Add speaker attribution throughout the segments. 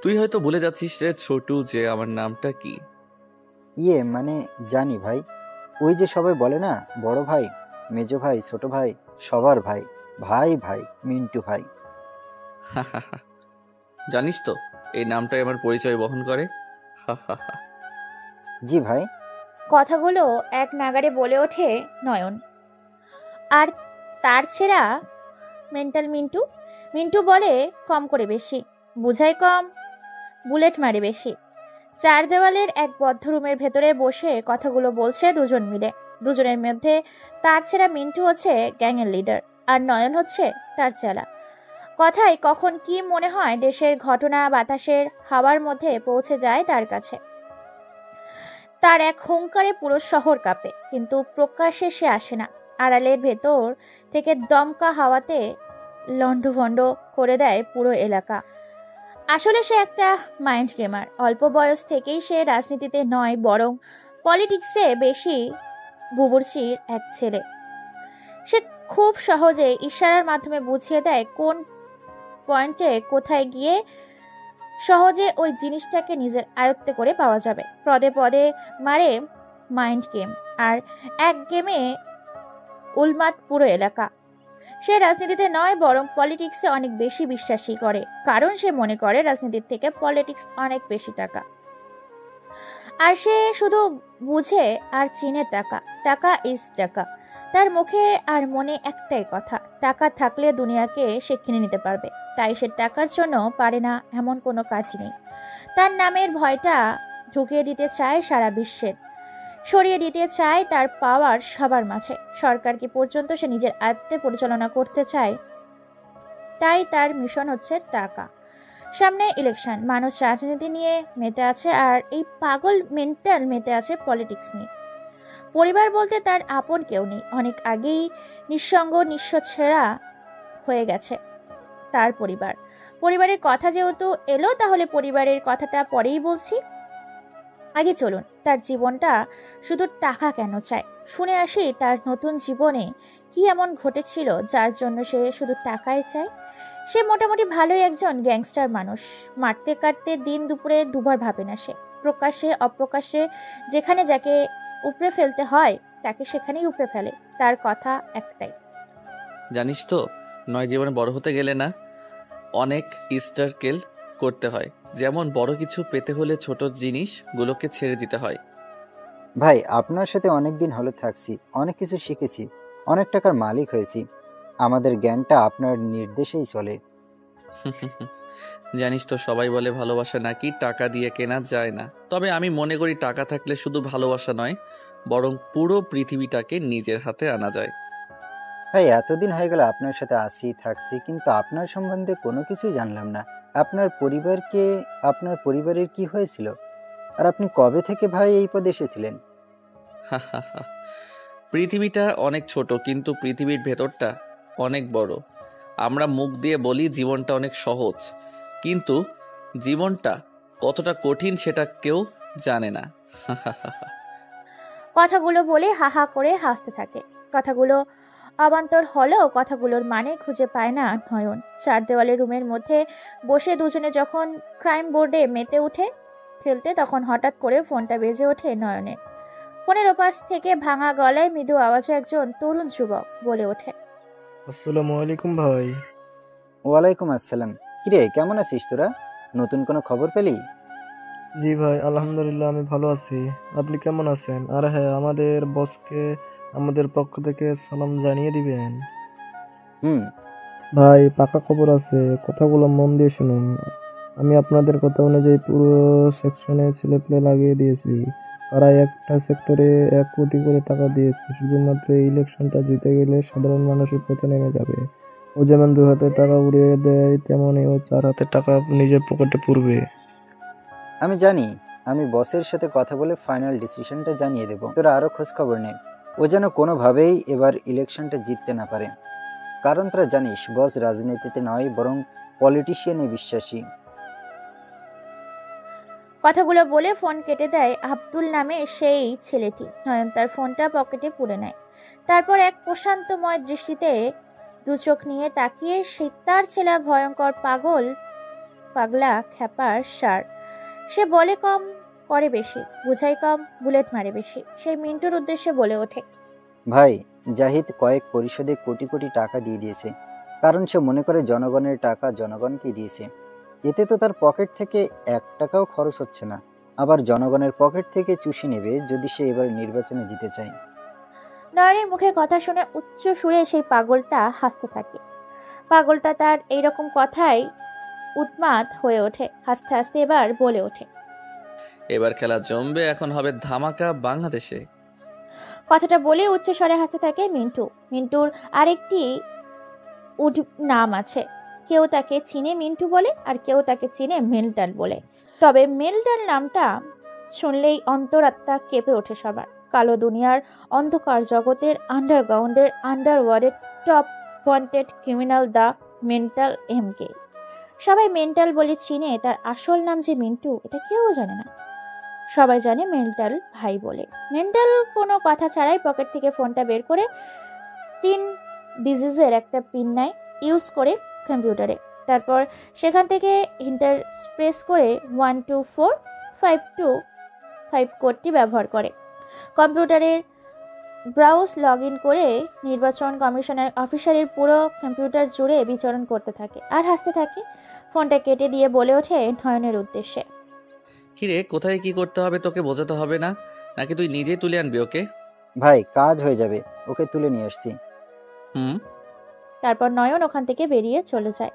Speaker 1: তুই হয়তো ভুলে যাচ্ছিস রে ছোটু যে আমার নামটা কি।
Speaker 2: মানে জানি ভাই। ওই যে সবাই বলে না, বড় ভাই, মেজো ভাই, ছোট ভাই, সবার ভাই, ভাই ভাই, মিন্টু ভাই।
Speaker 1: জানিস তো এই নামটাই আমার পরিচয় বহন করে।
Speaker 2: জি ভাই।
Speaker 3: কথাগুলো এক নাগাড়ে বলে ওঠে নয়ন। আর তার ছেঁড়া মেন্টাল মিন্টু। মিন্টু বলে কম করে বেশি, বুঝায় কম, বুলেট মারে বেশি। চার দেওয়ালের এক বদ্ধ রুমের ভেতরে বসে কথাগুলো বলছে দুজন মিলে। দুজনের মধ্যে তার ছেঁড়া মিন্টু হচ্ছে গ্যাংয়ের লিডার, আর নয়ন হচ্ছে তার চেলা। কথায় কখন কি মনে হয় দেশের ঘটনা বাতাসের হাওয়ার মধ্যে পৌঁছে যায় তার কাছে। তার এক হুঙ্কারে পুরো শহর কাঁপে, কিন্তু প্রকাশ্যে সে আসে না। আড়ালের ভেতর থেকে দমকা হাওয়াতে লন্ডভন্ড করে দেয় পুরো এলাকা। আসলে সে একটা মাইন্ড গেমার। অল্প বয়স থেকেই সে রাজনীতিতে নয়, বরং পলিটিক্সে বেশি বুবুর্চির এক ছেলে। সে খুব সহজে ইশারার মাধ্যমে বুঝিয়ে দেয় কোন পয়েন্টে কোথায় গিয়ে সহজে ওই জিনিসটাকে নিজের আয়ত্তে করে পাওয়া যাবে। পদে পদে মারে মাইন্ড গেম, আর এক গেমে উন্মাদ পুরো এলাকা। সে রাজনীতিতে নয়, বরং পলিটিক্সে অনেক বেশি বিশ্বাসী করে, কারণ সে মনে করে রাজনীতির থেকে পলিটিক্স অনেক বেশি টাকা। আর সে শুধু বুঝে আর চিনে টাকা। টাকা ইজ টাকা। তার মুখে আর মনে একটাই কথা, টাকা থাকলে দুনিয়াকে সে কিনে নিতে পারবে। তাই সে টাকার জন্য পারে না এমন কোনো কাজই নেই। তার নামের ভয়টা ঢুকিয়ে দিতে চায় সারা বিশ্বের, সরিয়ে দিতে চায় তার পাওয়ার সবার মাঝে। সরকারকে পর্যন্ত সে নিজের আয়ত্তে পরিচালনা করতে চায়। তাই তার মিশন হচ্ছে টাকা। সামনে ইলেকশন, মানুষ রাজনীতি নিয়ে মেতে আছে, আর এই পাগল মেন্টাল মেতে আছে পলিটিক্স নিয়ে। পরিবার বলতে তার আপন কেউ নেই। অনেক আগেই নিঃসঙ্গ নিঃস্ব ছেঁড়া হয়ে গেছে তার পরিবার। পরিবারের কথা যেহেতু এলো, তাহলে পরিবারের কথাটা পরেই বলছি। আগে চলুন তার জীবনটা শুধু টাকা কেন চায় শুনে আসি। তার নতুন জীবনে কি এমন ঘটেছিল যার জন্য সে শুধু টাকাই চায়। সে মোটামুটি ভালোই একজন গ্যাংস্টার মানুষ। মারতে কাটতে দিন দুপুরে দুবার ভাবে না সে। প্রকাশ্যে অপ্রকাশ্যে যেখানে যাকে উপড়ে ফেলতে হয় তাকে সেখানেই উপড়ে ফেলে। তার কথা একটাই,
Speaker 1: জানিস তো নয় জীবনে বড় হতে গেলে না অনেক স্ট্রাগল করতে হয়। যেমন বড় কিছু পেতে হলে ছোট জিনিসগুলোকে ছেড়ে দিতে হয়।
Speaker 2: ভাই, আপনার সাথে অনেক দিন হলো থাকছি, অনেক কিছু শিখেছি, অনেক টাকার মালিক হয়েছি। আমাদের জ্ঞানটা আপনার নির্দেশেই চলে।
Speaker 1: জানিস তো সবাই বলে ভালোবাসা নাকি টাকা দিয়ে কেনা যায় না, তবে আমি মনে করি টাকা থাকলে শুধু ভালোবাসা নয়, বরং পুরো পৃথিবীটাকে নিজের হাতে আনা যায়।
Speaker 2: ভাই, এতদিন হয়ে গেল আপনার সাথে আসি থাকছি, কিন্তু আপনার সম্বন্ধে কোনো কিছুই জানলাম না। আপনার পরিবারের কি হয়েছিল? আর আপনি কবে থেকে ভাই এই পদে এসেছিলেন?
Speaker 1: পৃথিবীটা অনেক ছোট, কিন্তু পৃথিবীর ভেতরটা অনেক বড়। আমরা মুখ দিয়ে বলি জীবনটা অনেক সহজ, কিন্তু জীবনটা কতটা কঠিন সেটা কেউ জানে না।
Speaker 3: কথাগুলো বলে হা হা করে হাসতে থাকে। কথাগুলো অবান্তর হলেও কথাগুলোর মানে খুঁজে পায় না নয়ন। চার দেওয়ালের রুমের মধ্যে বসে দুজনে যখন ক্রাইম বোর্ডে মেতে উঠে খেলতে, তখন হঠাৎ করে ফোনটা বেজে ওঠে নয়নের। ফোনের ওপাশ থেকে ভাঙা গলায় মৃদু আওয়াজে একজন তরুণ যুবক বলে ওঠে,
Speaker 4: আসসালামু আলাইকুম ভাই।
Speaker 2: ওয়ালাইকুম আসসালাম। কিরে, কেমন আছিস তোরা? নতুন কোনো খবর পেলি?
Speaker 4: জি ভাই, আলহামদুলিল্লাহ আমি ভালো আছি। আপনি কেমন আছেন? আর হ্যাঁ, আমাদের বসকে আমাদের পক্ষ থেকে সালাম জানিয়ে দিবেন।
Speaker 2: হুম।
Speaker 4: ভাই, পাকা খবর আছে, কথাগুলো মন দিয়ে শুনুন। আমি আপনাদের কথা অনুযায়ী পুরো সেকশনে ছেলেপেলে লাগিয়ে দিয়েছি। প্রায় একটা সেক্টরে 1 কোটি করে টাকা দিয়েছি। শুধুমাত্র এই ইলেকশনটা জিতে গেলে সাধারণ মানুষের পথে নেমে যাবে। ও যেমন 2 হাতে টাকা উড়িয়ে দেয়, তেমনই ও 4 হাতে টাকা নিজের পকেটে পুরবে।
Speaker 2: আমি জানি। আমি বসের সাথে কথা বলে ফাইনাল ডিসিশনটা জানিয়ে দেব। তোরা আরও খোঁজ খবর নে। ও যেন কোনোভাবেই এবার ইলেকশনটা জিততে না পারে। কারণ তোরা জানিস, বস রাজনীতিতে নয়, বরং পলিটিশিয়ানে বিশ্বাসী।
Speaker 3: কথাগুলো বলে ফোন কেটে দেয় আব্দুল নামে সেই ছেলেটি। নয়ন তার ফোনটা পকেটে পুরে নেয়। তারপর এক প্রশান্তময় দৃষ্টিতে দু চোখ নিয়ে তাকিয়ে সে তার ছেলে ভয়ঙ্কর পাগলা খ্যাপার সার। সে বলে কম, করে বেশি, বুঝাই কম, বুলেট মারে বেশি। সেই মিন্টুর উদ্দেশ্যে বলে ওঠে,
Speaker 2: ভাই, জাহিদ কয়েক পরিশোধে কোটি কোটি টাকা দিয়ে দিয়েছে, কারণ সে মনে করে জনগণের টাকা জনগণকে দিয়েছে। এতে তো তার পকেট থেকে 1 টাকাও খরচ হচ্ছে না, আবার জনগণের পকেট থেকে চুষে নেবে যদি সে এবার নির্বাচনে জিতে চায়।
Speaker 3: নয়নের মুখে কথা শুনে উচ্চ সুরে সেই পাগলটা হাসতে থাকে। পাগলটা তার এইরকম কথায় উন্মাদ হয়ে ওঠে। হাসতে হাসতে এবার বলে ওঠে,
Speaker 1: এবার খেলা জমবে, এখন হবে ধামাকা বাংলাদেশে।
Speaker 3: কথাটা বলে উচ্চ স্বরে হাসতে থাকে মিন্টু। মিন্টুর আরেকটি নাম আছে। কেউ তাকে চিনে মিন্টু বলে, আর কেউ তাকে চিনে মেল্টন বলে। তবে মেল্টন নামটা শুনলেই অন্তরাত্মা কেঁপে ওঠে সবার। কালো দুনিয়ার অন্ধকার জগতের আন্ডারগ্রাউন্ডের আন্ডারওয়ার্ল্ডের top wanted criminal the mental MK. সবাই মেন্টাল বলে চিনে, তার আসল নাম যে মিন্টু এটা কেউ জানে না। সবাই জানে মেন্টাল ভাই বলে। মেন্টাল কোনো কথা ছাড়াই পকেট থেকে ফোনটা বের করে 3 ডিজিজের একটা পিন নেয়, ইউজ করে কম্পিউটারে। তারপর সেখান থেকে ইন্টারপ্রেস করে 124525 কোডটি ব্যবহার করে কম্পিউটারের ব্রাউজ লগ ইন করে নির্বাচন কমিশনের অফিসারের পুরো কম্পিউটার জুড়ে বিচরণ করতে থাকে আর হাসতে থাকে। ফোনটা কেটে দিয়ে বলে ওঠে নয়নের উদ্দেশ্যে,
Speaker 1: কিরে, কোথায় কি করতে হবে তোকে বোঝাতে হবে না, নাকি তুই নিজেই তুলে আনবি ওকে?
Speaker 2: ভাই, কাজ হয়ে যাবে, ওকে তুলে নিয়ে আসছি।
Speaker 1: হুম।
Speaker 3: তারপর নয়ন ওখান থেকে বেরিয়ে চলে যায়।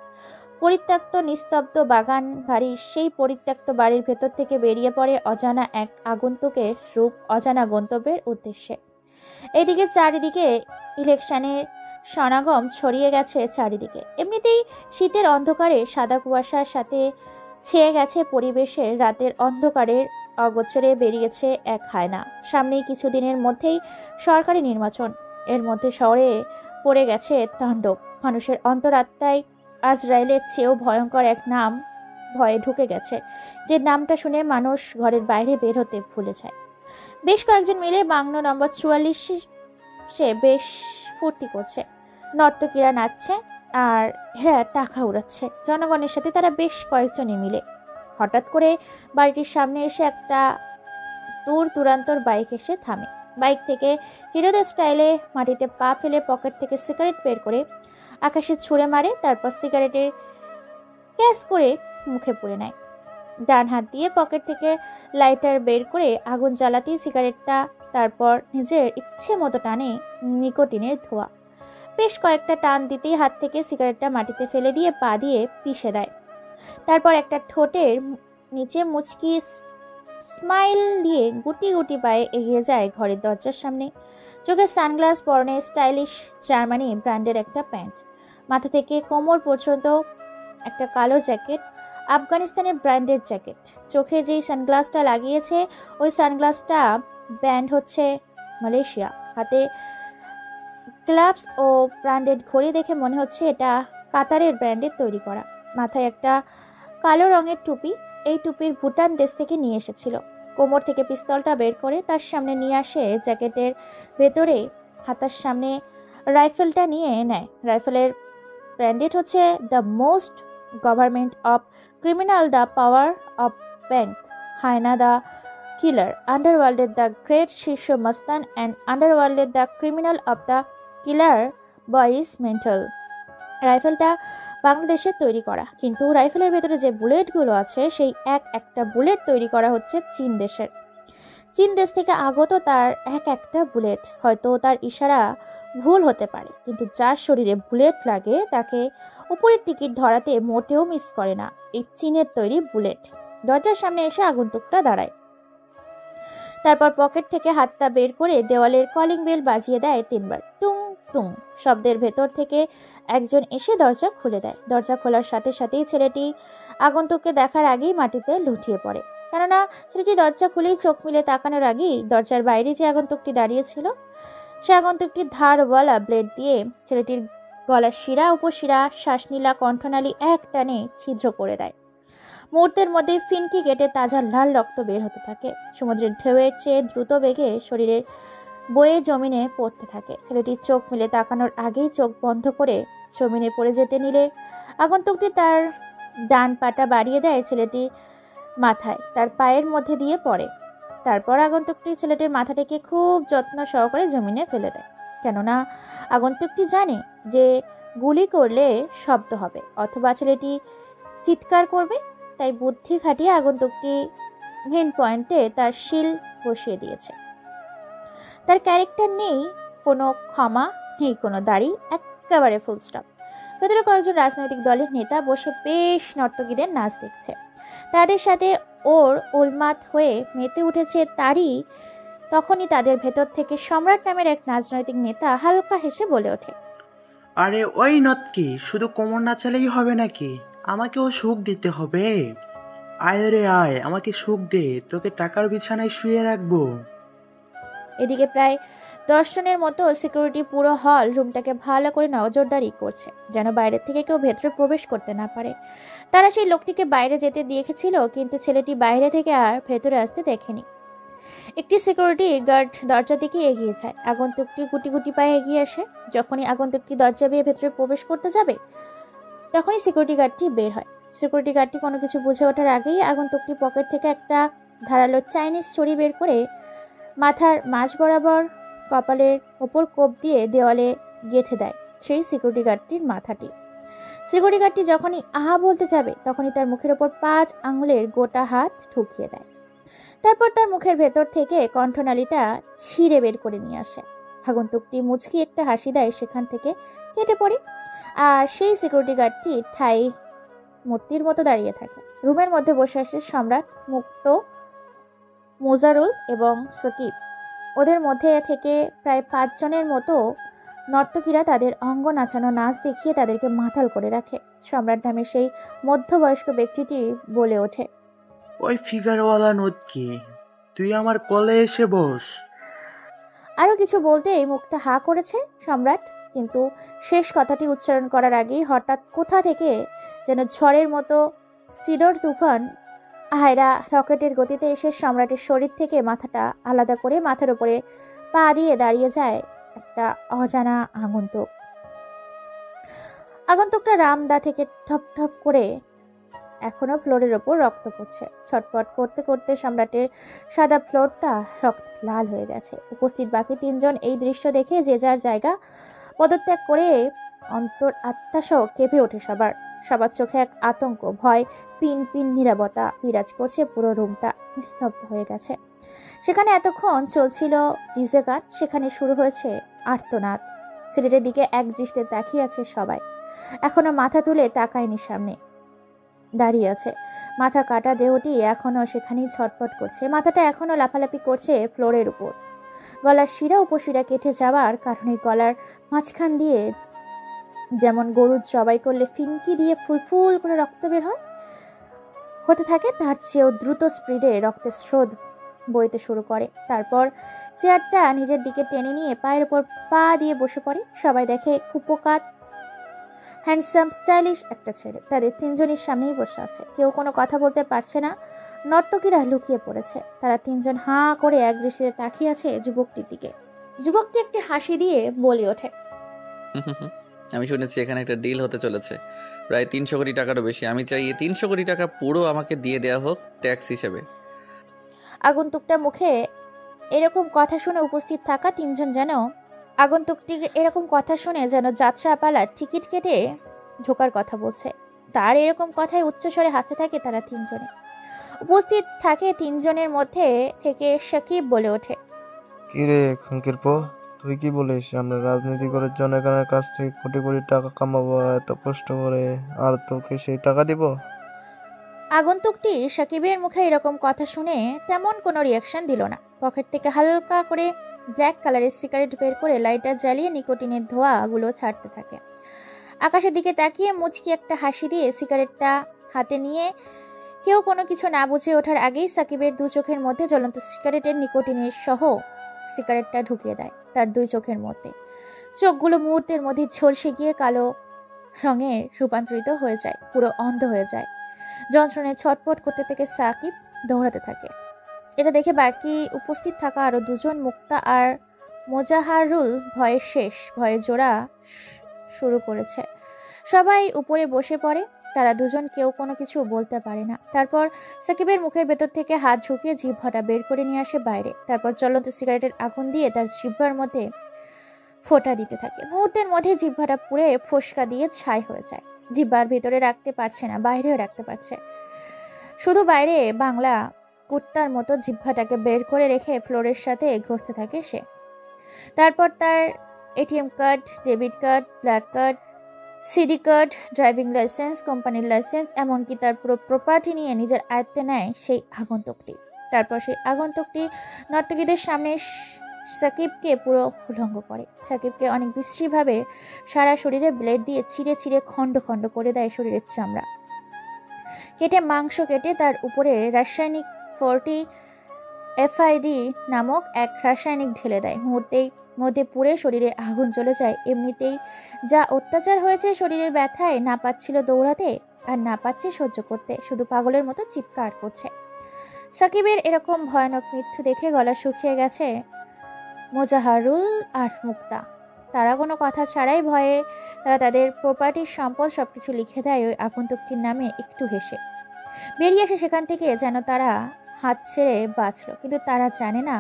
Speaker 3: পরিত্যক্ত নিস্তব্ধ বাগান বাড়ির সেই পরিত্যক্ত বাড়ির ভেতর থেকে বেরিয়ে পড়ে অজানা এক আগন্তুকের রূপ অজানা গন্তব্যের উদ্দেশ্যে। এদিকে চারিদিকে ইলেকশনের সমাগম ছড়িয়ে গেছে চারিদিকে। এমনিতেই শীতের অন্ধকারে সাদা কুয়াশার সাথে ছেয়ে গেছে পরিবেশের। রাতের অন্ধকারের অগোচরে বেরিয়েছে এক হায়না। সামনেই কিছুদিনের মধ্যেই সরকারি নির্বাচন। এর মধ্যে শহরে পড়ে গেছে তাণ্ডব। মানুষের অন্তরাত্মায় আজরাইলের চেয়েও ভয়ঙ্কর এক নাম ভয়ে ঢুকে গেছে, যে নামটা শুনে মানুষ ঘরের বাইরে বের হতে ভুলে যায়। বেশ কয়েকজন মিলে বাংলো নম্বর 44 সে বেশ ফুর্তি করছে। নর্তকীরা নাচছে আর এরা টাকা উড়াচ্ছে জনগণের সাথে। তারা বেশ কয়েকজনই মিলে। হঠাৎ করে বাড়িটির সামনে এসে একটা দূর দূরান্তর বাইক এসে থামে। বাইক থেকে হিরোদের স্টাইলে মাটিতে পা ফেলে পকেট থেকে সিগারেট বের করে আকাশে ছুঁড়ে মারে। তারপর সিগারেটের ক্যাশ করে মুখে পুরে নেয়। ডান হাত দিয়ে পকেট থেকে লাইটার বের করে আগুন জ্বালাতেই সিগারেটটা তারপর নিজের ইচ্ছে মতো টানে নিকোটিনের ধোঁয়া। বেশ কয়েকটা টান দিতেই হাত থেকে সিগারেটটা মাটিতে ফেলে দিয়ে পা দিয়ে পিষে দেয়। তারপর একটা ঠোঁটের নিচে মুচকি স্মাইল দিয়ে গুটি গুটি পায়ে এগিয়ে যায় ঘরের দরজার সামনে। চোখে সানগ্লাস, পরনে স্টাইলিশ জার্মানি ব্র্যান্ডের একটা প্যান্ট, মাথা থেকে কোমর পর্যন্ত একটা কালো জ্যাকেট, আফগানিস্তানের ব্র্যান্ডের জ্যাকেট। চোখে যেই সানগ্লাসটা লাগিয়েছে ওই সানগ্লাসটা ব্র্যান্ড হচ্ছে মালয়েশিয়া। হাতে গ্লাভস ও ব্র্যান্ডেড ঘড়ি দেখে মনে হচ্ছে এটা কাতারের ব্র্যান্ডের তৈরি করা। মাথায় একটা কালো রঙের টুপি, এই টুপির ভুটান দেশ থেকে নিয়ে এসেছিল। কোমর থেকে পিস্তলটা বের করে তার সামনে নিয়ে আসে। জ্যাকেটের ভেতরে হাতার সামনে রাইফেলটা নিয়ে নেয়। রাইফেলের ব্র্যান্ডেড হচ্ছে the most government of criminal the power of bank, হায়না দ্য কিলার, আন্ডারওয়ার্ল্ডের দ্য গ্রেট শীর্ষ মস্তান অ্যান্ড আন্ডারওয়ার্ল্ডের the criminal of the killer boys mental. রাইফেলটা বাংলাদেশের তৈরি করা, কিন্তু রাইফেলের ভেতরে যে বুলেটগুলো আছে সেই একটা বুলেট তৈরি করা হচ্ছে চীন দেশের। চীন দেশ থেকে আগত তার একটা বুলেট। হয়তো তার ইশারা ভুল হতে পারে, কিন্তু যার শরীরে বুলেট লাগে তাকে উপরের টিকিট ধরাতে মোটেও মিস করে না এই চীনের তৈরি বুলেট। দরজার সামনে এসে আগন্তুকটা দাঁড়ায়। তারপর পকেট থেকে হাতটা বের করে দেওয়ালের কলিং বেল বাজিয়ে দেয় 3 বার। টুং টুং শব্দের ভেতর থেকে একজন এসে দরজা খুলে দেয়। দরজা খোলার সাথে সাথেই ছেলেটি আগন্তুককে দেখার আগেই মাটিতে লুটিয়ে পড়ে। কেননা ছেলেটি দরজা খুলেই চোখ মিলে তাকানোর আগেই দরজার বাইরে যে আগন্তুকটি দাঁড়িয়েছিল সে আগন্তুকটির ধারওয়ালা ব্লেড দিয়ে ছেলেটির গলার শিরা, উপশিরা, শ্বাসনীলা, কণ্ঠনালী এক টানে ছিদ্র করে দেয়। মুহূর্তের মধ্যে ফিনকি কেটে তাজা লাল রক্ত বের হতে থাকে। সমুদ্রের ঢেউয়ের চেয়ে দ্রুত বেগে শরীরের বয়ে জমিনে পড়তে থাকে। ছেলেটির চোখ মেলে তাকানোর আগেই চোখ বন্ধ করে জমিনে পড়ে যেতে নিলে আগন্তুকটি তার ডান পাটা বাড়িয়ে দেয় ছেলেটির মাথায়, তার পায়ের মধ্যে দিয়ে পড়ে। তারপর আগন্তুকটি ছেলেটির মাথাটাকে খুব যত্ন সহকারে জমিনে ফেলে দেয়, কেননা আগন্তুকটি জানে যে গুলি করলে শব্দ হবে অথবা ছেলেটি চিৎকার করবে। তাই বুদ্ধি খাটিয়ে আগন্তুকটি মেন পয়েন্টে তার শিল বসিয়ে দিয়েছে। তার ক্যারেক্টার নেই কোনো ক্ষমা, নেই কোনো দাড়ি, একেবারে ফুল স্টপ। ভেতরে কয়েকজন রাজনৈতিক দলের নেতা বসে বেশ নর্তকীদের নাচ দেখছে। তাদের সাথে ওর উন্মাদ হয়ে মেতে উঠেছে তখনই তাদের ভেতর থেকে সম্রাট নামের এক রাজনৈতিক নেতা হালকা হেসে বলে ওঠে,
Speaker 5: আরে ওই নৎকি, শুধু কোমর নাচালেই হবে নাকি? আমাকেও সুখ দিতে হবে। আয় রে আয়, আমাকে সুখ দে, তোকে টাকার বিছানায় শুয়ে রাখবো।
Speaker 3: এদিকে প্রায় 10 জনের মতো সিকিউরিটি পুরো হল রুমটাকে ভালো করে নজরদারি করছে, যেন বাইরে থেকে কেউ ভেতরে প্রবেশ করতে না পারে। তারা সেই লোকটিকে বাইরে যেতে দেখেছিল, কিন্তু ছেলেটি বাইরে থেকে আর ভেতরে আসতে দেখেনি। একটি সিকিউরিটি গার্ড দরজা দিকে এগিয়ে যায়। আগন্তুকটি গুটি গুটি পায়ে এগিয়ে আসে। যখনই আগন্তুকটি দরজা বেয়ে ভেতরে প্রবেশ করতে যাবে, তখনই সিকিউরিটি গার্ডটি বের হয়। সিকিউরিটি গার্ডটি কোনো কিছু বুঝে ওঠার আগেই আগন্তুকটি পকেট থেকে একটা ধারালো চাইনিজ ছুরি বের করে মাথার মাঝ বরাবর কপালের ওপর কোপ দিয়ে দেওয়ালে গেঁথে দেয় সেই সিকিউরিটি গার্ডটির মাথাটি। সিকিউরিটি গার্ডটি যখনই আহা বলতে যাবে, তখনই তার মুখের ওপর 5 আঙুলের গোটা হাত ঠুকিয়ে দেয়। তারপর তার মুখের ভেতর থেকে কণ্ঠনালীটা ছিঁড়ে বের করে নিয়ে আসে। আগন্তুকটি মুচকি একটা হাসি দেয়, সেখান থেকে কেটে পড়ে। আর সেই সিকিউরিটি গার্ডটি ঠাই মূর্তির মতো দাঁড়িয়ে থাকে। রুমের মধ্যে বসে আসে সম্রাট, মুক্ত, মোজারুল এবং সাকিব। ওদের মধ্যে থেকে প্রায় 5 জনের মতো নর্তকীরা তাদের অঙ্গ নাচানো নাচ দেখিয়ে তাদেরকে মাতাল করে রাখে। সম্রাট নামের সেই মধ্যবয়স্ক ব্যক্তিটি বলে ওঠে,
Speaker 5: ওই ফিগারওয়ালা নৎকি, তুই আমার কোলে এসে বস।
Speaker 3: আরো কিছু বলতে এই মুখটা হা করেছে সম্রাট, কিন্তু শেষ কথাটি উচ্চারণ করার আগেই হঠাৎ কোথা থেকে যেন ঝড়ের মতো সিডর তুফান হায়রা রকেটের গতিতে এসে সম্রাটের শরীর থেকে মাথাটা আলাদা করে মাথার উপরে পা দিয়ে দাঁড়িয়ে যায় একটা অজানা আগন্তুক। আগন্তুকটা রামদা থেকে ঠপ ঠপ করে এখনো ফ্লোরের ওপর রক্ত পড়ছে। ছটপট করতে করতে সম্রাটের সাদা ফ্লোরটা রক্ত লাল হয়ে গেছে। উপস্থিত বাকি 3 জন এই দৃশ্য দেখে যে যার জায়গা পদত্যাগ করে অন্তর আত্মাসহ কেঁপে ওঠে সবার। সবার চোখে এক আতঙ্ক, ভয়, পিন পিন নীরবতা বিরাজ করছে। পুরো রুমটা নিস্তব্ধ হয়ে গেছে। সেখানে এতক্ষণ চলছিল ডিজে গান, সেখানে শুরু হয়েছে আর্তনাদ। ছেলেটার দিকে এক দৃষ্টিতে তাকিয়ে আছে সবাই। এখনো মাথা তুলে তাকায়নি, সামনে দাঁড়িয়ে আছে। মাথা কাটা দেহটি এখনো সেখানেই ছটফট করছে। মাথাটা এখনো লাফালাফি করছে ফ্লোরের উপর। গলার শিরা উপশিরা কেটে যাওয়ার কারণে গলার মাঝখান দিয়ে যেমন গরুর জবাই করলে ফিনকি দিয়ে ফুল করে রক্ত বের হতে থাকে, তার চেয়েও দ্রুত স্পিডে রক্তের স্রোত বইতে শুরু করে। তারপর চেয়ারটা নিজের দিকে টেনে নিয়ে পায়ের উপর পা দিয়ে বসে পড়ে। সবাই দেখে কুপোকাত হ্যান্ডসাম স্টাইলিশ একটা ছেলে তাদের 3 জনের সামনেই বসে আছে। কেউ কোনো কথা বলতে পারছে না। নর্তকীরা লুকিয়ে পড়েছে। তারা 3 জন হাঁ করে এক দৃষ্টিতে তাকিয়ে আছে যুবকটির দিকে। যুবকটি একটি হাসি দিয়ে বলে ওঠে,
Speaker 1: আমি শুনেছি এখানে একটা ডিল হতে চলেছে, প্রায় 300 কোটি টাকারও বেশি। আমি চাই এই 300 কোটি টাকা পুরো আমাকে দিয়ে দেওয়া হোক ট্যাক্স হিসেবে।
Speaker 3: আগন্তুকটা মুখে এরকম কথা শুনে উপস্থিত থাকা 3 জন যেন এরকম কথা শুনে যেন যাত্রাপালার টিকিট কেটে ঢোকার কথা বলছে। তার এরকম কথায় উচ্চস্বরে হাসতে থাকে তারা 3 জনে। উপস্থিত থাকে 3 জনের মধ্যে থেকে সাকিব বলে ওঠে,
Speaker 4: কি রে খাঙ্কির পো, তুই কি বলিস? আমরা রাজনীতি করে জনগণের কাছ থেকে কোটি কোটি টাকা কামাবো এত কষ্ট করে, আর তোকে সেই টাকা দিব?
Speaker 3: আগন্তুকটি সাকিবের মুখে এরকম কথা শুনে তেমন কোনো রিয়াকশন দিল না। পকেট থেকে হালকা করে ব্ল্যাক কালারের সিগারেট বের করে লাইটার জ্বালিয়ে নিকোটিনের ধোঁয়াগুলো ছাড়তে থাকে। আকাশের দিকে তাকিয়ে মুচকি একটা হাসি দিয়ে সিগারেটটা হাতে নিয়ে কেউ কোনো কিছু না বুঝে ওঠার আগেই সাকিবের 2 চোখের মধ্যে জ্বলন্ত সিগারেটের নিকোটিনের সহ সিগারেটটা ঢুকিয়ে দেয় তার 2 চোখের মধ্যে। চোখগুলো মুহূর্তের মধ্যে ঝলসে গিয়ে কালো রঙে রূপান্তরিত হয়ে যায়, পুরো অন্ধ হয়ে যায়। যন্ত্রণায় ছটপট করতে থেকে সাকিব দৌড়াতে থাকে। এটা দেখে বাকি উপস্থিত থাকা আরো 2 জন মুক্তা আর মোজাহারুল ভয়ের শেষ, ভয়ে জোড়া শুরু করেছে। সবাই উপরে বসে পড়ে। তারা দুজন কেউ কোনো কিছু বলতে পারে না। তারপর সাকিবের মুখের ভেতর থেকে হাত ঢুকিয়ে জিহ্বাটা বের করে নিয়ে আসে বাইরে। তারপর জ্বলন্ত সিগারেটের আগুন দিয়ে তার জিহ্বার মধ্যে ফোঁটা দিতে থাকে। মুহূর্তের মধ্যে জিহ্বাটা পুড়ে ফোসকা দিয়ে ছাই হয়ে যায়। জিহ্বার ভেতরে রাখতে পারছে না, বাইরেও রাখতে পারছে। শুধু বাইরে বাংলা কুত্তার মতো জিহ্বাটাকে বের করে রেখে ফ্লোরের সাথে ঘষতে থাকে সে। তারপর তার ATM card, debit card, black card, CD card, driving licence, কোম্পানির লাইসেন্স, এমনকি তার পুরো প্রপার্টি নিয়ে নিজের আয়ত্তে নেয় সেই আগন্তুকটি। তারপর সেই আগন্তুকটি নর্তকীদের সামনে সাকিবকে পুরো উলঙ্গ করে। সাকিবকে অনেক বিশ্রীভাবে সারা শরীরে ব্লেড দিয়ে ছিঁড়ে ছিঁড়ে খণ্ড খণ্ড করে দেয় শরীরের চামড়া কেটে, মাংস কেটে তার উপরে রাসায়নিক 40 এফআইডি নামক এক রাসায়নিক ঢেলে দেয়। মুহূর্তেই মধ্যে পুড়ে শরীরে আগুন জ্বলে যায়। এমনিতেই যা অত্যাচার হয়েছে, শরীরের ব্যথায় না পাচ্ছিল দৌড়াতে আর না পাচ্ছে সহ্য করতে, শুধু পাগলের মতো চিৎকার করছে। সাকিবের এরকম ভয়ানক মৃত্যু দেখে গলা শুকিয়ে গেছে মোজাহারুল আর মুক্তা। তারা কোনো কথা ছাড়াই ভয়ে তারা তাদের প্রপার্টির সম্পদ সবকিছু লিখে দেয় ওই আগন্তুকটির নামে, একটু হেসে বেরিয়ে আসে সেখান থেকে, যেন তারা হাত ছেড়ে বাঁচল। কিন্তু তারা জানে না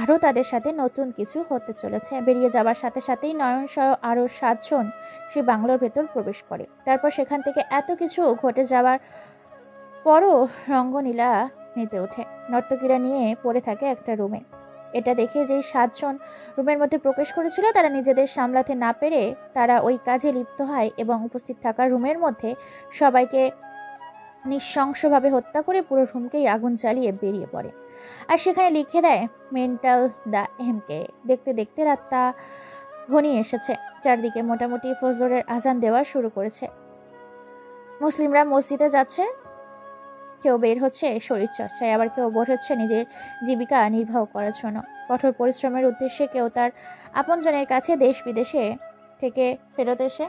Speaker 3: আরও তাদের সাথে নতুন কিছু হতে চলেছে। বেরিয়ে যাবার সাথে সাথেই নয়ন সহ আরও 7 জন সেই বাংলোর ভেতর প্রবেশ করে। তারপর সেখান থেকে এত কিছু ঘটে যাওয়ার পরও রঙ্গনীলা মেতে ওঠে। নর্তকীরা নিয়ে পড়ে থাকে একটা রুমে। এটা দেখে যেই 7 জন রুমের মধ্যে প্রবেশ করেছিল, তারা নিজেদের সামলাতে না পেরে তারা ওই কাজে লিপ্ত হয় এবং উপস্থিত থাকা রুমের মধ্যে সবাইকে নৃশংসভাবে হত্যা করে পুরো রুমকেই আগুন জ্বালিয়ে বেরিয়ে পড়ে। আর সেখানে লিখে দেয় মেন্টাল দ্য এমকে। দেখতে দেখতে রাতটা ঘনিয়ে এসেছে। চারদিকে মোটামুটি ফজরের আজান দেওয়া শুরু করেছে। মুসলিমরা মসজিদে যাচ্ছে, কেউ বের হচ্ছে শরীর চর্চায়, আবার কেউ বের হচ্ছে নিজের জীবিকা নির্বাহ করার জন্য কঠোর পরিশ্রমের উদ্দেশ্যে, কেউ তার আপনজনের কাছে দেশ বিদেশে থেকে ফেরত এসে।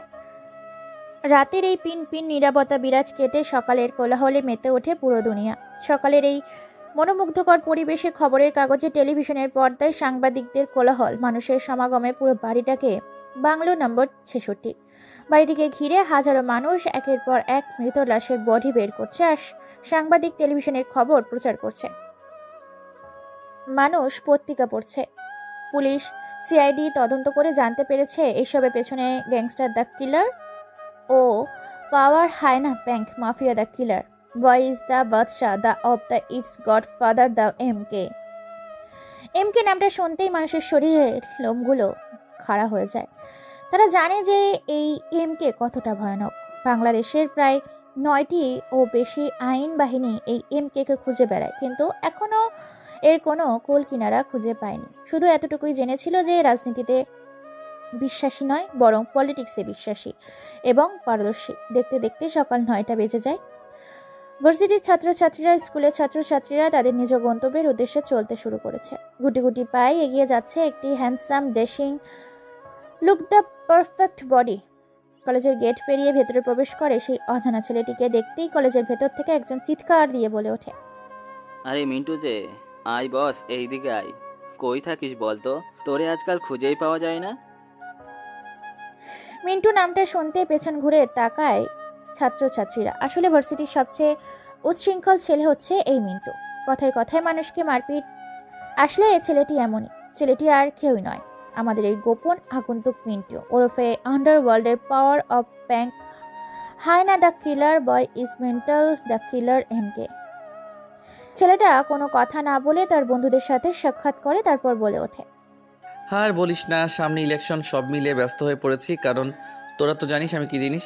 Speaker 3: রাতের এই পিন পিন নীরবতা বিরাজ কেটে সকালের কোলাহলে মেতে ওঠে পুরো দুনিয়া। সকালের এই মনোমুগ্ধকর পরিবেশে খবরের কাগজে, টেলিভিশনের পর্দায় সাংবাদিকদের কোলাহল, মানুষের সমাগমে পুরো বাড়িটাকে বাংলো নম্বর 66। বাড়িটিকে ঘিরে হাজারো মানুষ একের পর এক মৃত লাশের বডি বের করছে আর সাংবাদিক টেলিভিশনের খবর প্রচার করছে। মানুষ পত্রিকা পড়ছে। পুলিশ, সিআইডি তদন্ত করে জানতে পেরেছে এসবের পেছনে গ্যাংস্টার দ্য কিলার ও পাওয়ার হায়না bank mafia the killer, voice the বাদশাহ, the of the it's god father the MK. MK নামটা শুনতেই মানুষের শরীরের লোমগুলো খাড়া হয়ে যায়। তারা জানে যে এই এমকে কতটা ভয়ানক। বাংলাদেশের প্রায় 9টি ও বেশি আইন বাহিনী এই এমকে খুঁজে বেড়ায়, কিন্তু এখনো এর কোনো কোল কিনারা খুঁজে পায়নি। শুধু এতটুকুই জেনেছিল যে রাজনীতিতে বিশ্বাসী নয়, বরং পলিটিক্সে বিশ্বাসী এবং পারদর্শী। দেখতে দেখতে সকাল 9টা বেজে যায়। ভার্সিটির ছাত্রছাত্রীরা, স্কুলের ছাত্রছাত্রীরা তাদের নিজ গন্তব্যের উদ্দেশ্যে চলতে শুরু করেছে। গুটি গুটি পায়ে এগিয়ে যাচ্ছে একটি handsome, dashing look the perfect body. কলেজের গেট পেরিয়ে ভেতরে প্রবেশ করে সেই অজানা ছেলেটিকে দেখতেই কলেজের ভেতর থেকে একজন চিৎকার দিয়ে বলে ওঠে,
Speaker 6: আরে মিন্টু যে, আয় বস, এইদিকে আয়। কই থাকিস বলতো, তোরে আজকাল খুঁজেই পাওয়া যায় না।
Speaker 3: মিন্টু নামটা শুনতে পেছন ঘুরে তাকায় ছাত্রছাত্রীরা। আসলে ভার্সিটির সবচেয়ে উচ্ছৃঙ্খল ছেলে হচ্ছে এই মিন্টু। কথায় কথায় মানুষকে মারপিট। আসলে এই ছেলেটি এমনই। ছেলেটি আর কেউই নয়, আমাদের এই গোপন আগন্তুক মিন্টু, ওরফে আন্ডারওয়ার্ল্ডের পাওয়ার অফ ব্যাংক হায়না the killer boy is mental the killer MK. ছেলেটা কোনো কথা না বলে তার বন্ধুদের সাথে সাক্ষাৎ করে, তারপর বলে ওঠে,
Speaker 1: আর বলিস না, সামনে ইলেকশন, সব মিলিয়ে ব্যস্ত হয়ে পড়েছি। কারণ তোরা তো জানিস আমি কি জিনিস।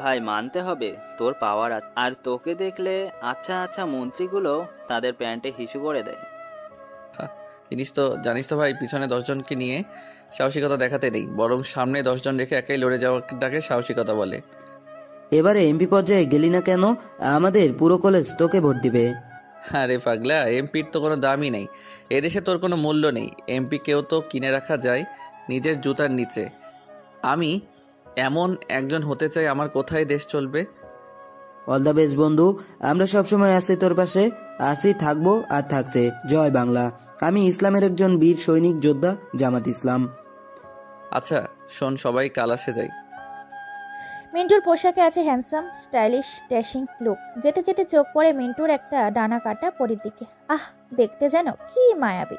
Speaker 6: ভাই মানতে হবে, তোর পাওয়ার আছে। আর তোকে দেখলে আচ্ছা আচ্ছা মন্ত্রীগুলো তাদের প্যান্টে হিসু করে দেয়।
Speaker 1: জানিস তো ভাই, পিছনে 10 জনকে নিয়ে সাহসিকতা দেখাতে নেই, বরং সামনে 10 জন রেখে একাই লড়ে যাওয়াটাকে সাহসিকতা বলে।
Speaker 7: এবারে এমপি পর্যায়ে গেলি না কেন? আমাদের পুরো কলেজ তোকে ভোট দিবে।
Speaker 1: আরে পাগলা, এমপির তো কোনো দামই নেই। এদেশে তোর কোনো মূল্য নেই। এমপি কেউ তো কিনে রাখা যায় নিজের জুতার নিচে। আমি এমন একজন হতে চাই, আমার কোথায় দেশ চলবে।
Speaker 7: অল দ্য বেস্ট বন্ধু। আমরা সবসময় আছি তোর পাশে, আছি, থাকবো আর থাকতে। জয় বাংলা। আমি ইসলামের একজন বীর সৈনিক যোদ্ধা, জামাত ইসলাম।
Speaker 1: আচ্ছা শোন, সবাই কালাসে যাই।
Speaker 3: মিন্টুর পোশাকে আছে হ্যান্ডসাম স্টাইলিশ ড্যাশিং লুক। যেতে যেতে চোখ পড়ে মিন্টুর একটা ডানা কাটা পরির দিকে। আহ, দেখতে যেন কি মায়াবী।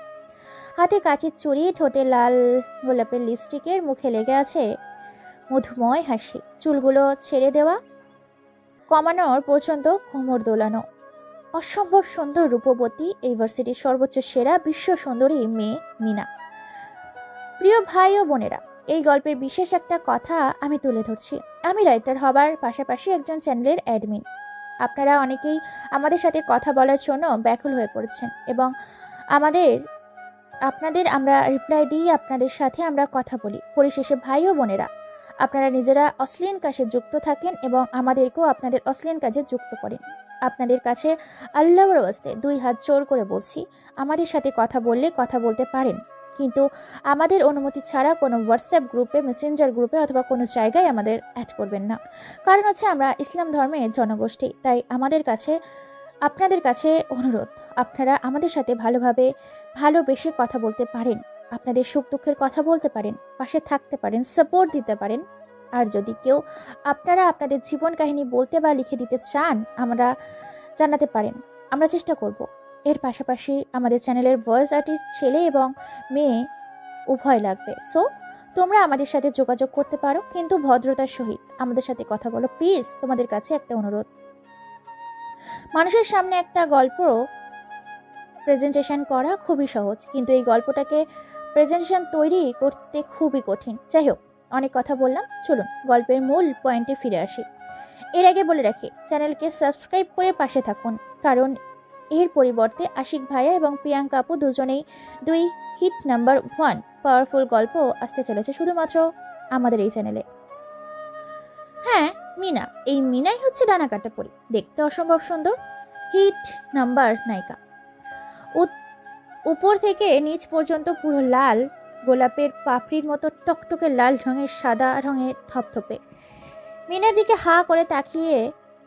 Speaker 3: হাতে কাঁচের চুড়ি, ঠোঁটে লাল গোলাপের লিপস্টিকের, মুখে লেগে আছে মধুময় হাসি। চুলগুলো ছেড়ে দেওয়া, কমানোর পর্যন্ত কোমর দোলানো। অসম্ভব সুন্দর রূপবতী, এই ভার্সিটির সর্বোচ্চ সেরা বিশ্ব সুন্দরী মেয়ে মিনা। প্রিয় ভাই ও বোনেরা, এই গল্পের বিশেষ একটা কথা আমি তুলে ধরছি। আমি রাইটার হবার পাশাপাশি একজন চ্যানেলের অ্যাডমিন। আপনারা অনেকেই আমাদের সাথে কথা বলার জন্য ব্যাকুল হয়ে পড়েছেন এবং আপনাদের আমরা রিপ্লাই দিই, আপনাদের সাথে আমরা কথা বলি। পরিশেষে ভাই ও বোনেরা, আপনারা নিজেরা অশ্লীল কাজে যুক্ত থাকেন এবং আমাদেরকেও আপনাদের অশ্লীল কাজে যুক্ত করেন। আপনাদের কাছে আল্লাহর ওয়াস্তে 2 হাত জোর করে বলছি, আমাদের সাথে কথা বললে কথা বলতে পারেন, কিন্তু আমাদের অনুমতি ছাড়া কোনো হোয়াটসঅ্যাপ গ্রুপে, মেসেঞ্জার গ্রুপে অথবা কোনো জায়গায় আমাদের অ্যাড করবেন না। কারণ হচ্ছে আমরা ইসলাম ধর্মের জনগোষ্ঠী, তাই আপনাদের কাছে অনুরোধ, আপনারা আমাদের সাথে ভালোবেসে কথা বলতে পারেন, আপনাদের সুখ দুঃখের কথা বলতে পারেন, পাশে থাকতে পারেন, সাপোর্ট দিতে পারেন। আর যদি কেউ আপনারা আপনাদের জীবন কাহিনী বলতে বা লিখে দিতে চান, আমরা জানাতে পারেন, আমরা চেষ্টা করব। এর পাশাপাশি আমাদের চ্যানেলের ভয়েস আর্টিস্ট ছেলে এবং মেয়ে উভয় লাগবে। সো তোমরা আমাদের সাথে যোগাযোগ করতে পারো, কিন্তু ভদ্রতার সহিত আমাদের সাথে কথা বলো প্লিজ। তোমাদের কাছে একটা অনুরোধ। মানুষের সামনে একটা গল্প প্রেজেন্টেশন করা খুবই সহজ, কিন্তু এই গল্পটাকে প্রেজেন্টেশন তৈরি করতে খুবই কঠিন। যাই হোক, অনেক কথা বললাম, চলুন গল্পের মূল পয়েন্টে ফিরে আসি। এর আগে বলে রাখি, চ্যানেলকে সাবস্ক্রাইব করে পাশে থাকুন, কারণ এর পরিবর্তে আশিক ভাইয়া এবং প্রিয়াঙ্কা আপু দুজনেই 2 হিট নাম্বার 1 পাওয়ারফুল গল্প আসতে চলেছে শুধুমাত্র আমাদের এই চ্যানেলে। হ্যাঁ, মিনা, এই মিনাই হচ্ছে ডানা কাটা পরি, দেখতে অসম্ভব সুন্দর, হিট নাম্বার নায়িকা। উপর থেকে নিচ পর্যন্ত পুরো লাল গোলাপের পাপড়ির মতো টকটকে লাল রঙের, সাদা রঙের থপথপে। মিনার দিকে হা করে তাকিয়ে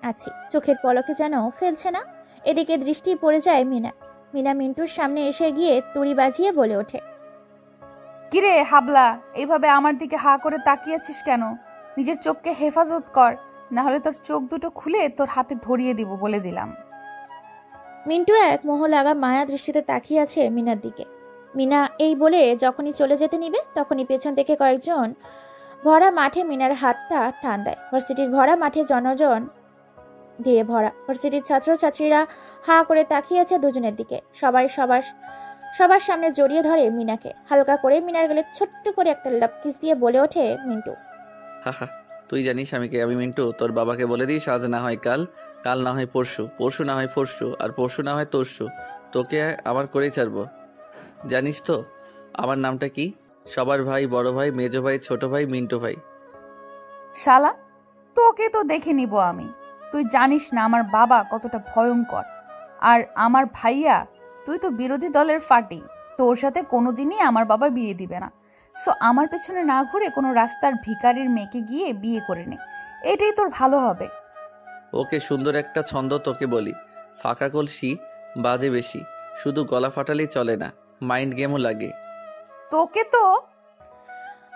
Speaker 3: আছি, চোখের পলকে যেন ফেলছে না। এদিকে দৃষ্টি পড়ে যায় মিনা মিন্টুর সামনে এসে গিয়ে তুড়ি বাজিয়ে বলে ওঠে,
Speaker 8: কিরে হাবলা, এইভাবে আমার দিকে হা করে তাকিয়েছিস কেন? নিজের চোখকে হেফাজত কর, না হলে তোর চোখ দুটো খুলে তোর হাতে ধরিয়ে দিব বলে দিলাম।
Speaker 3: মিন্টু এক মোহ লাগা মায়া দৃষ্টিতে তাকিয়ে আছে মিনার দিকে। মিনা এই বলে যখনই চলে যেতে নিবে, তখনই পেছন থেকে কয়েকজন ভরা মাঠে মিনার হাতটা টান দেয়। ভার্সিটির ভরা মাঠে জনজন দিয়ে ভরা। ভার্সিটির ছাত্রছাত্রীরা হা করে তাকিয়ে আছে দুজনের দিকে। সবার সামনে জড়িয়ে ধরে মিনাকে। হালকা করে মিনার গেলে ছোট্ট করে একটা লাভ কিস দিয়ে বলে ওঠে মিন্টু,
Speaker 1: হাহা, তুই জানিস আমি কে? আমি মিন্টু। তোর বাবাকে বলে দিস, আজ না হয় কাল, কাল না হয় পরশু, পরশু না হয় পরশু, আর পরশু না হয় তরশু তোকে আমার করেই ছাড়বো। জানিস তো আমার নামটা কি? সবার ভাই, বড় ভাই, মেজো ভাই, ছোট ভাই, মিন্টু ভাই।
Speaker 8: শালা, তোকে তো দেখে নিব আমি। তুই জানিস না আমার বাবা কতটা ভয়ঙ্কর, আর আমার ভাইয়া, তুই তো বিরোধী দলের ফাটি। তোর সাথে কোনোদিনই আমার বাবা বিয়ে দিবে না। সো আমার পেছনে না ঘুরে কোনো রাস্তার ভিখারির মেয়েকে গিয়ে বিয়ে করে নে, এটাই তোর ভালো হবে।
Speaker 1: ওকে, সুন্দর একটা ছন্দ তোকে বলি, ফাঁকা কলসি বাজে বেশি, শুধু গলা ফাটালেই চলে না, মাইন্ড গেমও লাগে।
Speaker 8: তোকে তো।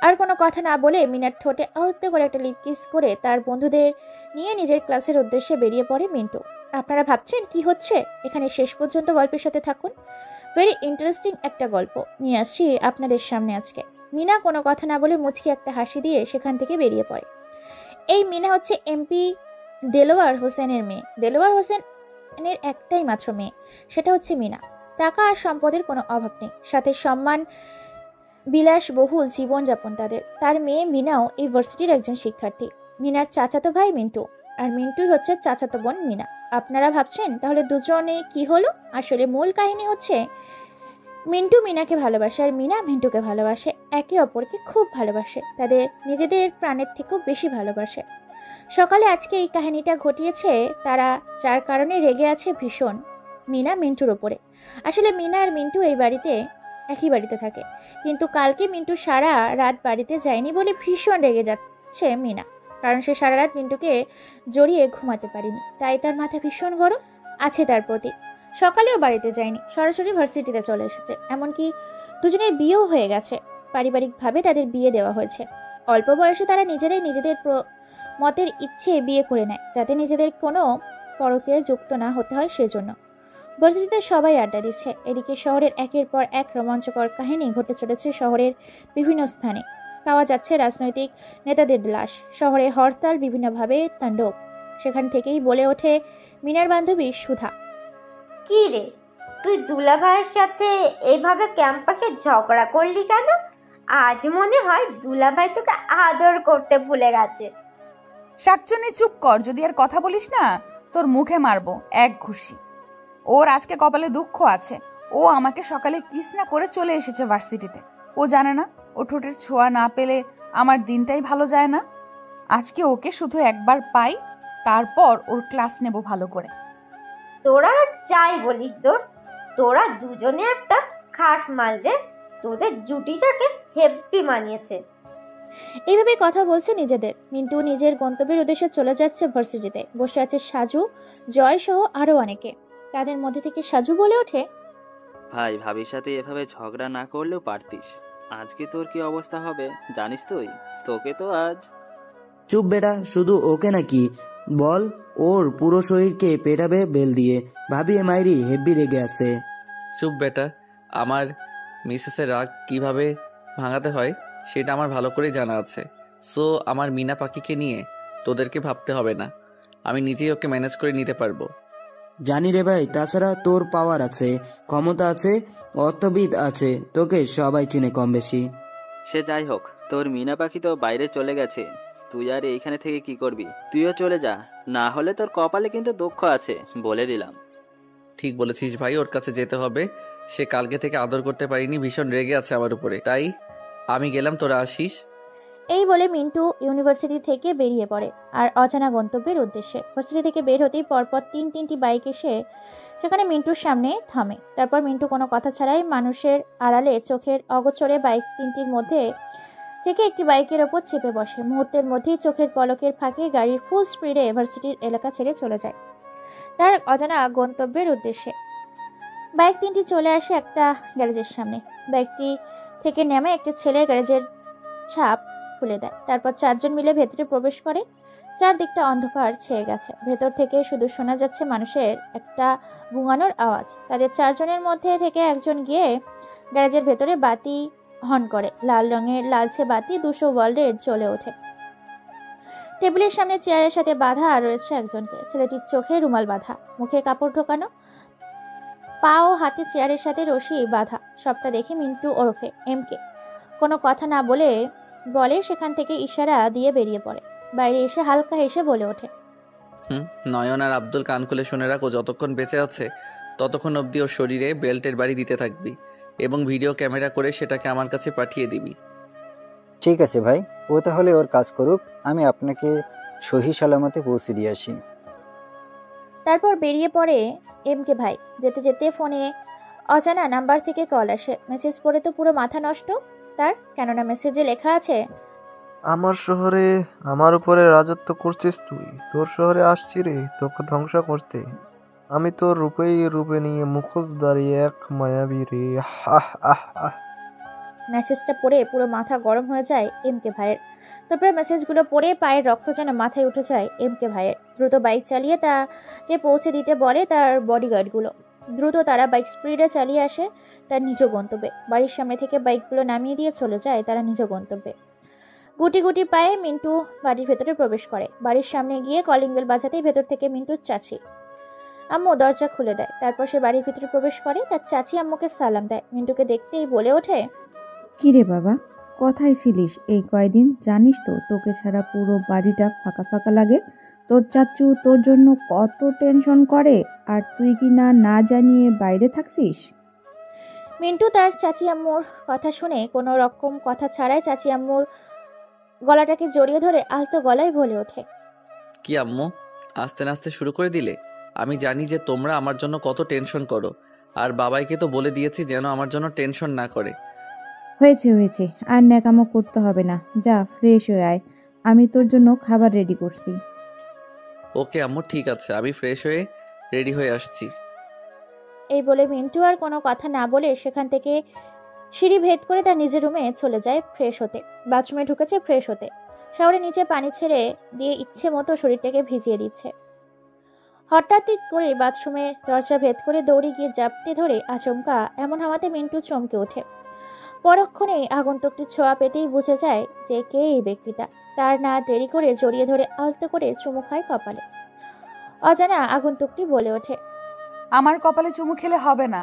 Speaker 3: আর কোনো কথা না বলে মিনার ঠোঁটে আলতো করে একটা লিপ কিস করে তার বন্ধুদের নিয়ে নিজের ক্লাসের উদ্দেশ্যে বেরিয়ে পড়ে মিন্টু। আপনারা ভাবছেন কি হচ্ছে এখানে? শেষ পর্যন্ত গল্পের সাথে থাকুন, ভেরি ইন্টারেস্টিং একটা গল্প নিয়ে আসছি আপনাদের সামনে আজকে। মিনা কোনো কথা না বলে মুচকি একটা হাসি দিয়ে সেখান থেকে বেরিয়ে পড়ে। এই মিনা হচ্ছে এমপি দেলোয়ার হোসেনের মেয়ে। দেলোয়ার হোসেনের একটাই মাত্র মেয়ে, সেটা হচ্ছে মিনা। টাকা আর সম্পদের কোনো অভাব নেই, সাথে সম্মান বিলাসবহুল জীবনযাপন তাদের। তার মেয়ে মিনাও এই ভার্সিটির একজন শিক্ষার্থী। মিনার চাচাতো ভাই মিন্টু, আর মিন্টুই হচ্ছে চাচাতো বোন মিনা। আপনারা ভাবছেন তাহলে দুজনে কি হলো? আসলে মূল কাহিনী হচ্ছে মিন্টু মিনাকে ভালোবাসে আর মিনা মিন্টুকে ভালোবাসে। একে অপরকে খুব ভালোবাসে, তাদের নিজেদের প্রাণের থেকেও বেশি ভালোবাসে। সকালে আজকে এই কাহিনীটা ঘটিয়েছে তারা, যার কারণে রেগে আছে ভীষণ মিনা মিন্টুর ওপরে। আসলে মিনা আর মিন্টু একই বাড়িতে থাকে, কিন্তু কালকে মিন্টু সারা রাত বাড়িতে যায়নি বলে ভীষণ রেগে যাচ্ছে মিনা। কারণ সে সারা রাত মিন্টুকে জড়িয়ে ঘুমাতে পারেনি, তাই তার মাথা ভীষণ গরম আছে তার প্রতি। সকালেও বাড়িতে যায়নি, সরাসরি ভার্সিটিতে চলে এসেছে। এমনকি দুজনের বিয়েও হয়ে গেছে, পারিবারিকভাবে তাদের বিয়ে দেওয়া হয়েছে। অল্প বয়সে তারা নিজেরাই নিজেদের মতের ইচ্ছে বিয়ে করে নেয়, যাতে নিজেদের কোনো পরকে যুক্ত না হতে হয় সেজন্য। ভার্সিটিতে সবাই আড্ডা দিচ্ছে, এদিকে শহরের একের পর এক রোমাঞ্চকর কাহিনী ঘটে চলেছে। শহরের বিভিন্ন স্থানে পাওয়া যাচ্ছে রাজনৈতিক নেতাদের লাশ, শহরে হরতাল, বিভিন্নভাবে তাণ্ডব। সেখান থেকেই বলে ওঠে মিনার বান্ধবী সুধা।
Speaker 9: কি রে, তুই দুলাভাইয়ের সাথে এইভাবে ক্যাম্পাসে ঝগড়া করলি কেন? আজ মনে হয় দুলাভাই তোকে আদর করতে ভুলে গেছে।
Speaker 8: শাকচুনি চুপ কর, যদি আর কথা বলিস না তোর মুখে মারবো এক ঘুষি। ওর আজকে কপালে দুঃখ আছে, ও আমাকে সকালে কিস না করে চলে এসেছে ভার্সিটিতে। ও জানে না ও ঠোঁটের ছোঁয়া না পেলে আমার দিনটাই ভালো যায় না। আজকে ওকে শুধু একবার পাই, তারপর ওর ক্লাস নেব ভালো করে।
Speaker 9: তোরা আর যাই বলিস দোস্ত, তোরা দুজনে একটা খাস মাল রে, তোদের জুটিটাকে হেব্বি মানিয়েছে।
Speaker 3: এইভাবে কথা বলছে নিজেদের। মিন্টু নিজের গন্তব্যের উদ্দেশ্যে চলে যাচ্ছে ভার্সিটিতে। বসে আছে সাজু, জয় সহ আরো অনেকে। তাদের মধ্যে থেকে সাজু বলে ওঠে,
Speaker 6: ভাই, ভাবির সাথে এভাবে ঝগড়া না করলেও পারতিস। আজকে তোর কি অবস্থা হবে জানিস তুই? তোকে তো আজ।
Speaker 7: চুপ বেটা, শুধু ওকে নাকি, বল ওর পুরো শরীরকে পেটাবে বেল দিয়ে। ভাবি মাইরি হেব্বি রেগে আছে।
Speaker 1: চুপ বেটা, আমার মিসেসের রাগ কিভাবে ভাঙাতে হয় সেটা আমার ভালো করে জানা আছে। সো আমার মিনা পাখিকে নিয়ে তোদেরকে ভাবতে হবে না, আমি নিজেই ওকে ম্যানেজ করে নিতে পারবো।
Speaker 7: জানি রে ভাই, তাছাড়া তোর পাওয়ার আছে, ক্ষমতা আছে, অর্থবিদ আছে, তোকে সবাই চিনে কম বেশি।
Speaker 6: সে যাই হোক, তোর মিনা পাখি তো বাইরে চলে গেছে, তুই আর এইখানে থেকে কি করবি? তুইও চলে যা, না হলে তোর কপালে কিন্তু দুঃখ আছে, বলে দিলাম।
Speaker 1: ঠিক বলেছিস ভাই, ওর কাছে যেতে হবে। সে কালকে থেকে আদর করতে পারিনি, ভীষণ রেগে আছে আমার উপরে, তাই আমি গেলাম, তোরা আসিস।
Speaker 3: এই বলে মিন্টু ইউনিভার্সিটি থেকে বেরিয়ে পড়ে আর অজানা গন্তব্যের উদ্দেশ্যে। ভার্সিটি থেকে বের হতেই পরপর তিনটি বাইক এসে সেখানে মিন্টুর সামনে থামে। তারপর মিন্টু কোনো কথা ছাড়াই মানুষের আড়ালে চোখের অগোচরে বাইক তিনটির মধ্যে থেকে একটি বাইকের ওপর চেপে বসে। মুহূর্তের মধ্যেই চোখের পলকের ফাঁকে গাড়ির ফুল স্পিডে ভার্সিটির এলাকা ছেড়ে চলে যায় তার অজানা গন্তব্যের উদ্দেশ্যে। বাইক তিনটি চলে আসে একটা গ্যারেজের সামনে। বাইকটি থেকে নেমে একটা ছেলে গ্যারেজের ছাপ খুলে দেয়। তারপর চারজন মিলে ভেতরে প্রবেশ করে। চারদিকটা অন্ধকার ছেয়ে গেছে, ভেতর থেকে শুধু শোনা যাচ্ছে মানুষের একটা বুঙানোর আওয়াজ। তাদের চারজনের মধ্যে থেকে একজন গিয়ে গ্যারেজের ভেতরে বাতি অন করে। লাল রঙের লালচে বাতি 200 ওয়াল্টে জ্বলে ওঠে। টেবিলের সামনে চেয়ারের সাথে বাঁধা রয়েছে একজনকে। ছেলেটির চোখে রুমাল বাঁধা, মুখে কাপড় ঢোকানো, পা ও হাতে চেয়ারের সাথে রশি বাঁধা। সবটা দেখে মিন্টু ওরফে এমকে কোনো কথা না বলে সেখান থেকে ইশারা দিয়ে বেরিয়ে পড়ে। বাইরে এসে হালকা হেসে বলে ওঠে,
Speaker 1: নয়ন আর আব্দুল কান খুলে শুনে রাখো, যতক্ষণ বেঁচে আছে ততক্ষণ অবধি ওর শরীরে বেল্টের বাড়ি দিতে থাকবি এবং ভিডিও ক্যামেরা করে সেটাকে আমার কাছে পাঠিয়ে দিবি।
Speaker 2: ঠিক আছে ভাই, ও তাহলে ওর কাজ করুক, আমি আপনাকে সহি সালামতে পৌঁছে দিয়ে আসি।
Speaker 3: তারপর বেরিয়ে পড়ে এমকে ভাই। যেতে যেতে ফোনে অজানা নাম্বার থেকে কল আসে। মেসেজ পড়ে তো পুরো মাথা নষ্ট তার, কেননা মেসেজে লেখা আছে,
Speaker 4: আমার শহরে আমার উপরে রাজত্ব করছিস তুই, তোর শহরে আসছি রে তোকে ধ্বংস করতে। আমি তোর রূপে নিয়ে মুখোশ দাঁড়িয়ে এক মায়াবী রে। আহ আহ আহ।
Speaker 3: মেসেজটা পড়ে পুরো মাথা গরম হয়ে যায় এমকে ভাইয়ের। তারপরে মেসেজগুলো পড়ে পায়ের রক্ত যেন মাথায় উঠে যায় এমকে ভাইয়ের। দ্রুত বাইক চালিয়ে তাকে পৌঁছে দিতে বলে তার বডিগার্ডগুলো। দ্রুত তারা বাইক স্পিডে চালিয়ে আসে তার নিজ গন্তব্যে। বাড়ির সামনে থেকে বাইকগুলো নামিয়ে দিয়ে চলে যায় তারা নিজ গন্তব্যে। গুটি গুটি পায়ে মিন্টু বাড়ির ভেতরে প্রবেশ করে। বাড়ির সামনে গিয়ে কলিং বেল বাজাতেই ভেতর থেকে মিন্টুর চাচি আম্মু দরজা খুলে দেয়। তারপর সে বাড়ির ভিতরে প্রবেশ করে। তার চাচি আম্মুকে সালাম দেয়। মিন্টুকে দেখতেই বলে ওঠে,
Speaker 10: কিরে বাবা, কোথায় ছিলিস এই কয়দিন? জানিস তো তোকে ছাড়া পুরো বাড়িটা ফাঁকা ফাঁকা লাগে। তোর চাচু তোর জন্য কত টেনশন করে, আর তুই কি না জানিয়ে বাইরে থাকছিস?
Speaker 3: মিন্টু তার চাচি আম্মুর কথা শুনে কোনো রকম কথা ছাড়াই চাচি আম্মুর গলাটাকে জড়িয়ে ধরে আলতো গলায় বলে ওঠে,
Speaker 1: কি আম্মু, আস্তে আস্তে শুরু করে দিলে? আমি জানি যে তোমরা আমার জন্য কত টেনশন করো, আর বাবাইকে তো বলে দিয়েছি যেন আমার জন্য টেনশন না করে।
Speaker 10: হয়েছে, আর ন্যাকামো করতে হবে না, যা ফ্রেশ হয়ে আয়। আমি তোর জন্য খাবার রেডি করছি।
Speaker 1: ওকে আম্মু, ঠিক আছে, আমি ফ্রেশ হয়ে রেডি হয়ে আসছি।
Speaker 3: এই বলে মিন্টু আর কোনো কথা না বলে সেখান থেকে সিঁড়ি ভেদ করে তার নিজের রুমে চলে যায় ফ্রেশ হতে। বাথরুমে ঢুকেছে ফ্রেশ হতে, শাওয়ারের নিচে পানি ছেড়ে দিয়ে ইচ্ছে মতো শরীরটাকে ভিজিয়ে দিচ্ছে। হঠাৎ করে বাথরুমের দরজা ভেদ করে দৌড়ে গিয়ে জাপটে ধরে আচমকা এমন হাওয়াতে মিন্টু চমকে ওঠে। পরক্ষণেই আগন্তুকটির ছোঁয়া পেতেই বুঝে যায় যে কে এই ব্যক্তিটা। তার না দেরি করে জড়িয়ে ধরে আলতো করে চুমু খায় কপালে। অজানা আগন্তুকটি বলে ওঠে,
Speaker 8: আমার কপালে চুমু খেলে হবে না,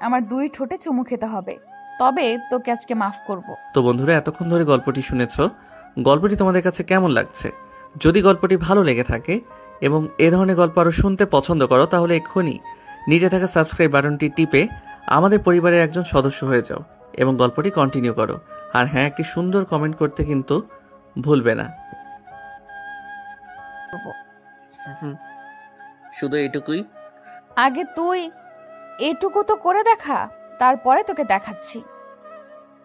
Speaker 8: আমার 2 ঠোঁটে চুমু খেতে হবে, তবে তোকে আজকে মাফ করব।
Speaker 1: তো বন্ধুরা, এতক্ষণ ধরে গল্পটি শুনেছ। গল্পটি তোমাদের কাছে কেমন লাগছে? যদি গল্পটি ভালো লেগে থাকে এবং এ ধরনের গল্প আরও শুনতে পছন্দ করো, তাহলে এক্ষুনি নিচে থাকা সাবস্ক্রাইব বাটনটি টিপে আমাদের পরিবারের একজন সদস্য হয়ে যাও এবং গল্পটি কন্টিনিউ করো। আর হ্যাঁ, একটি সুন্দর কমেন্ট করতে কিন্তু ভুলবে না। শুধু এইটুকুই?
Speaker 8: আগে তুই এটুকু তো করে দেখা, তারপরে তোকে দেখাচ্ছি।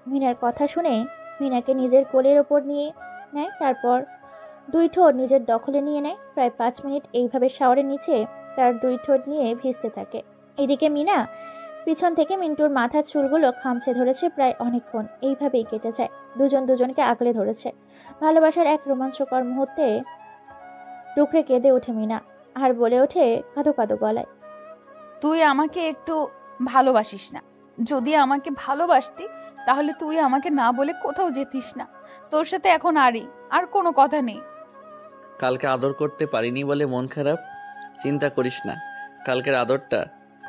Speaker 3: মিনার কথা শুনে মিনাকে নিজের কোলের ওপর নিয়ে নেয়, তারপর 2 ঠোঁট নিজের দখলে নিয়ে নেয়। প্রায় 5 মিনিট এইভাবে শাওয়ারের নিচে তার 2 ঠোঁট নিয়ে ভিজতে থাকে। এদিকে মিনা পিছন থেকে মিন্টুর মাথার চুলগুলো খামচে ধরেছে প্রায় অনেকক্ষণ। এইভাবেই কেটে যায়। দুজন দুজনকে আগলে ধরেছে। ভালোবাসার এক রোমাঞ্চকর মুহূর্তে টুকরে কেঁদে ওঠে মিনা আর বলে ওঠে কাঁদো কাঁদো গলায়,
Speaker 8: তুই আমাকে একটু ভালোবাসিস না। যদি আমাকে ভালোবাসতি তাহলে তুই আমাকে না বলে কোথাও যেতিস না। তোর সাথে এখন আর কোনো কথা নেই।
Speaker 1: কালকে আদর করতে পারিনি বলে মন খারাপ? চিন্তা করিস না, কালকের আদরটা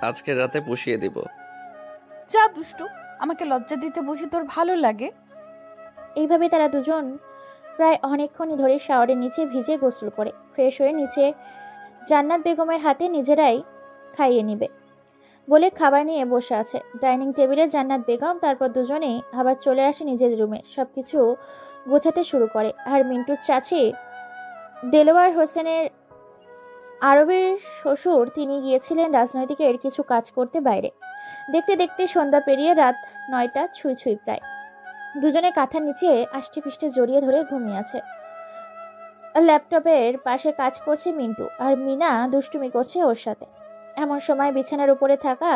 Speaker 1: আজকের রাতে পুষিয়ে দিব।
Speaker 8: যা দুষ্টু, আমাকে লজ্জা দিতে বুঝি তোর ভালো লাগে?
Speaker 3: এইভাবে তারা দুজন প্রায় অনেকক্ষণই ধরে শাওয়ারের নিচে ভিজে গোসল করে ফ্রেশ হয়ে নিচে জান্নাত বেগমের হাতে নিজেরাই খাইয়ে নিবে বলে খাবার নিয়ে বসে আছে ডাইনিং টেবিলে জান্নাত বেগম। তারপর দুজনেই আবার চলে আসে নিজের রুমে, সবকিছু গোছাতে শুরু করে। আর মিন্টুর চাচি দেলোয়ার হোসেনের আরবের শ্বশুর, তিনি গিয়েছিলেন রাজনৈতিকের কিছু কাজ করতে বাইরে। দেখতে দেখতে সন্ধ্যা পেরিয়ে রাত 9টা ছুঁই ছুঁই প্রায়। দুজনে কাঁথার নিচে আষ্টে পিষ্টে জড়িয়ে ধরে ঘুমিয়ে আছে। ল্যাপটপের পাশে কাজ করছে মিন্টু, আর মিনা দুষ্টুমি করছে ওর সাথে। এমন সময় বিছানার উপরে থাকা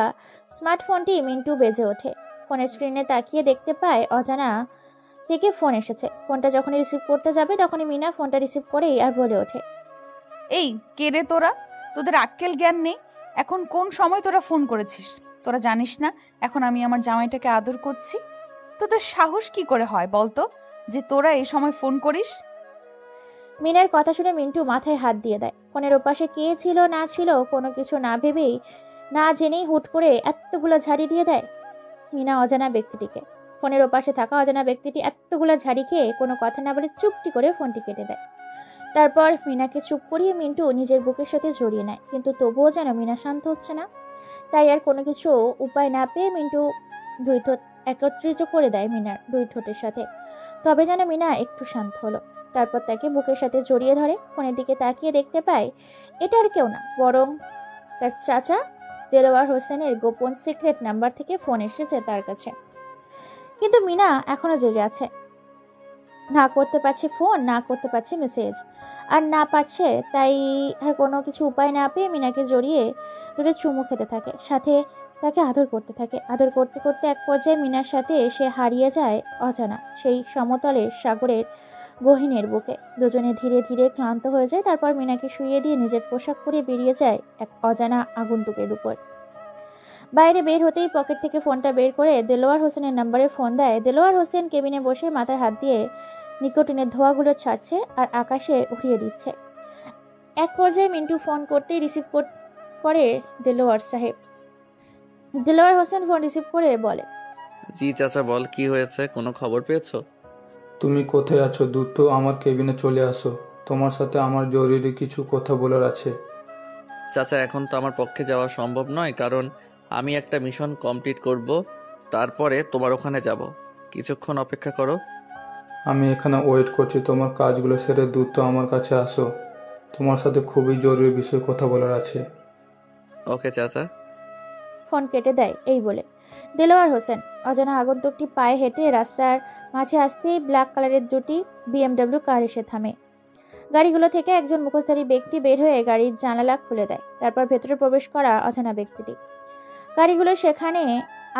Speaker 3: স্মার্টফোনটি মিন্টু বেজে ওঠে। ফোনের স্ক্রিনে তাকিয়ে দেখতে পায় অজানা থেকে ফোন এসেছে। ফোনটা যখনই রিসিভ করতে যাবে তখনই মিনা ফোনটা রিসিভ করেই আর বলে ওঠে,
Speaker 8: এই কে রে তোরা? তোদের আক্কেল জ্ঞান নেই? এখন কোন সময় তোরা ফোন করেছিস? তোরা জানিস না এখন আমি আমার জামাইটাকে আদর করছি? তোদের সাহস কি করে হয় বলতো যে তোরা এই সময় ফোন করিস?
Speaker 3: মিনার কথা শুনে মিন্টু মাথায় হাত দিয়ে দেয়। ফোনের ওপাশে কে ছিল না ছিল কোনো কিছু না ভেবেই না জেনেই হুট করে এতগুলো ঝাড়ি দিয়ে দেয় মিনা অজানা ব্যক্তিটিকে। ফোনের ওপাশে থাকা অজানা ব্যক্তিটি এতগুলো ঝাড়ি খেয়ে কোনো কথা না বলে চুপটি করে ফোনটি কেটে দেয়। তারপর মিনাকে চুপ করিয়ে মিন্টু নিজের বুকের সাথে জড়িয়ে নেয়, কিন্তু তবুও যেন মিনা শান্ত হচ্ছে না। তাই আর কোনো কিছু উপায় না পেয়ে মিন্টু 2 ঠোঁট একত্রিত করে দেয় মিনার 2 ঠোঁটের সাথে। তবে যেন মিনা একটু শান্ত হলো। তারপর তাকে বুকের সাথে জড়িয়ে ধরে। ফোনের দিকে তাকিয়ে দেখতে পায় এটা আর কেউ না, বরং তার চাচা দেলোয়ার হোসেনের গোপন সিক্রেট নাম্বার থেকে ফোন এসেছে তার কাছে। কিন্তু মিনা এখনো জেগে আছে, না করতে পারছে ফোন, না করতে পারছে মেসেজ, আর না পারছে। তাই আর কোনো কিছু উপায় না পেয়ে মিনাকে জড়িয়ে ধরে চুমু খেতে থাকে, সাথে তাকে আদর করতে থাকে। আদর করতে করতে এক পর্যায়ে মিনার সাথে সে হারিয়ে যায় অজানা সেই সমতলের সাগরের গহীনের বুকে। দুজনে ধীরে ধীরে ক্লান্ত হয়ে যায়। তারপর মিনাকে শুইয়ে দিয়ে নিজের পোশাক পরে বেরিয়ে যায় এক অজানা আগন্তুকের উপর। বাইরে বের হতেই পকেট থেকে ফোনটা বের করে দেলোয়ার হোসেনের নাম্বারে ফোন দেয়। দেলোয়ার হোসেন কেবিনে বসে মাথায় হাত দিয়ে নিকোটিনের ধোঁয়াগুলো ছাড়ছে আর আকাশে উড়িয়ে দিচ্ছে। এক পর্যায়ে মিন্টু ফোন করতেই রিসিভ করে দেলোয়ার সাহেব। দেলোয়ার হোসেন ফোন রিসিভ করে বলে,
Speaker 1: জি চাচা, বল কি হয়েছে, কোনো খবর পেয়েছো?
Speaker 11: তুমি কোথায় আছো? দ্রুত আমার কেবিনে চলে আসো, তোমার সাথে আমার জরুরি কিছু কথা বলার আছে।
Speaker 1: চাচা, এখন তো আমার পক্ষে যাওয়া সম্ভব নয়, কারণ আমি একটা মিশন কমপ্লিট করব, তারপরে তোমার ওখানে যাব। কিছুক্ষণ অপেক্ষা করো।
Speaker 11: আমি এখানে ওয়েট করছি, তোমার কাজগুলো সেরে দ্রুত আমার কাছে আসো, তোমার সাথে খুবই জরুরি বিষয়ে কথা বলার আছে।
Speaker 1: ওকে চাচা।
Speaker 3: ফোন কেটে দেয় এই বলে। দেলোয়ার হোসেন। অজানা আগন্তুকটি পায়ে হেঁটে রাস্তার মাঝে আসতেই ব্ল্যাক কালারের দুটি BMW কার এসে থামে। গাড়িগুলো থেকে একজন মুখোশধারী ব্যক্তি বের হয়ে গাড়ির জানালা খুলে দেয়। তারপর ভেতরে প্রবেশ করা অজানা ব্যক্তিটি। গাড়িগুলো সেখানে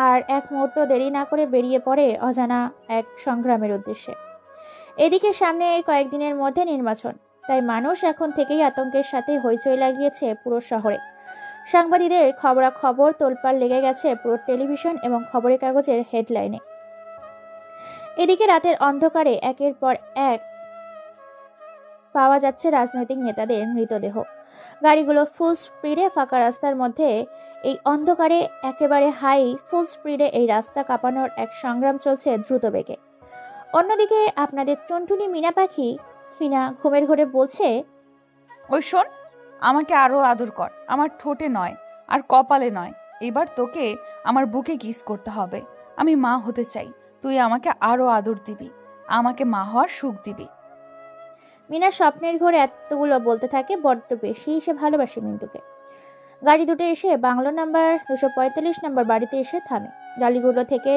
Speaker 3: আর এক মুহূর্ত দেরি না করে বেরিয়ে পড়ে অজানা এক সংগ্রামের উদ্দেশ্যে। এদিকে সামনে এর কয়েকদিনের মধ্যে নির্বাচন, তাই মানুষ এখন থেকেই আতঙ্কের সাথে হইচই লাগিয়েছে পুরো শহরে। সাংবাদিকদের খবরাখবর তোলপাড় লেগে গেছে পুরো টেলিভিশন এবং খবরের কাগজের হেডলাইনে। এদিকে রাতের অন্ধকারে একের পর এক পাওয়া যাচ্ছে রাজনৈতিক নেতাদের মৃতদেহ। গাড়িগুলো ফুল স্পিডে ফাঁকা রাস্তার মধ্যে এই অন্ধকারে একেবারে হাই ফুল স্পিডে এই রাস্তা কাঁপানোর এক সংগ্রাম চলছে দ্রুত বেগে। অন্যদিকে আপনাদের টুনটুনি মিনা পাখি ফিনা ঘুমের ঘরে বলছে,
Speaker 8: ওই শোন, আমাকে আরো আদর কর, আমার ঠোঁটে নয় আর কপালে নয়, এবার তোকে আমার বুকে কিস করতে হবে। আমি মা হতে চাই, তুই আমাকে আরো আদর দিবি, আমাকে মা হওয়ার সুখ দিবি।
Speaker 3: মিনা স্বপ্নের ঘরে এতগুলো বলতে থাকে, বড্ড বেশি সে ভালোবাসে মিন্টুকে। গাড়ি দুটো এসে বাংলো নাম্বার 245 নম্বর বাড়িতে এসে থামে। গাড়িগুলো থেকে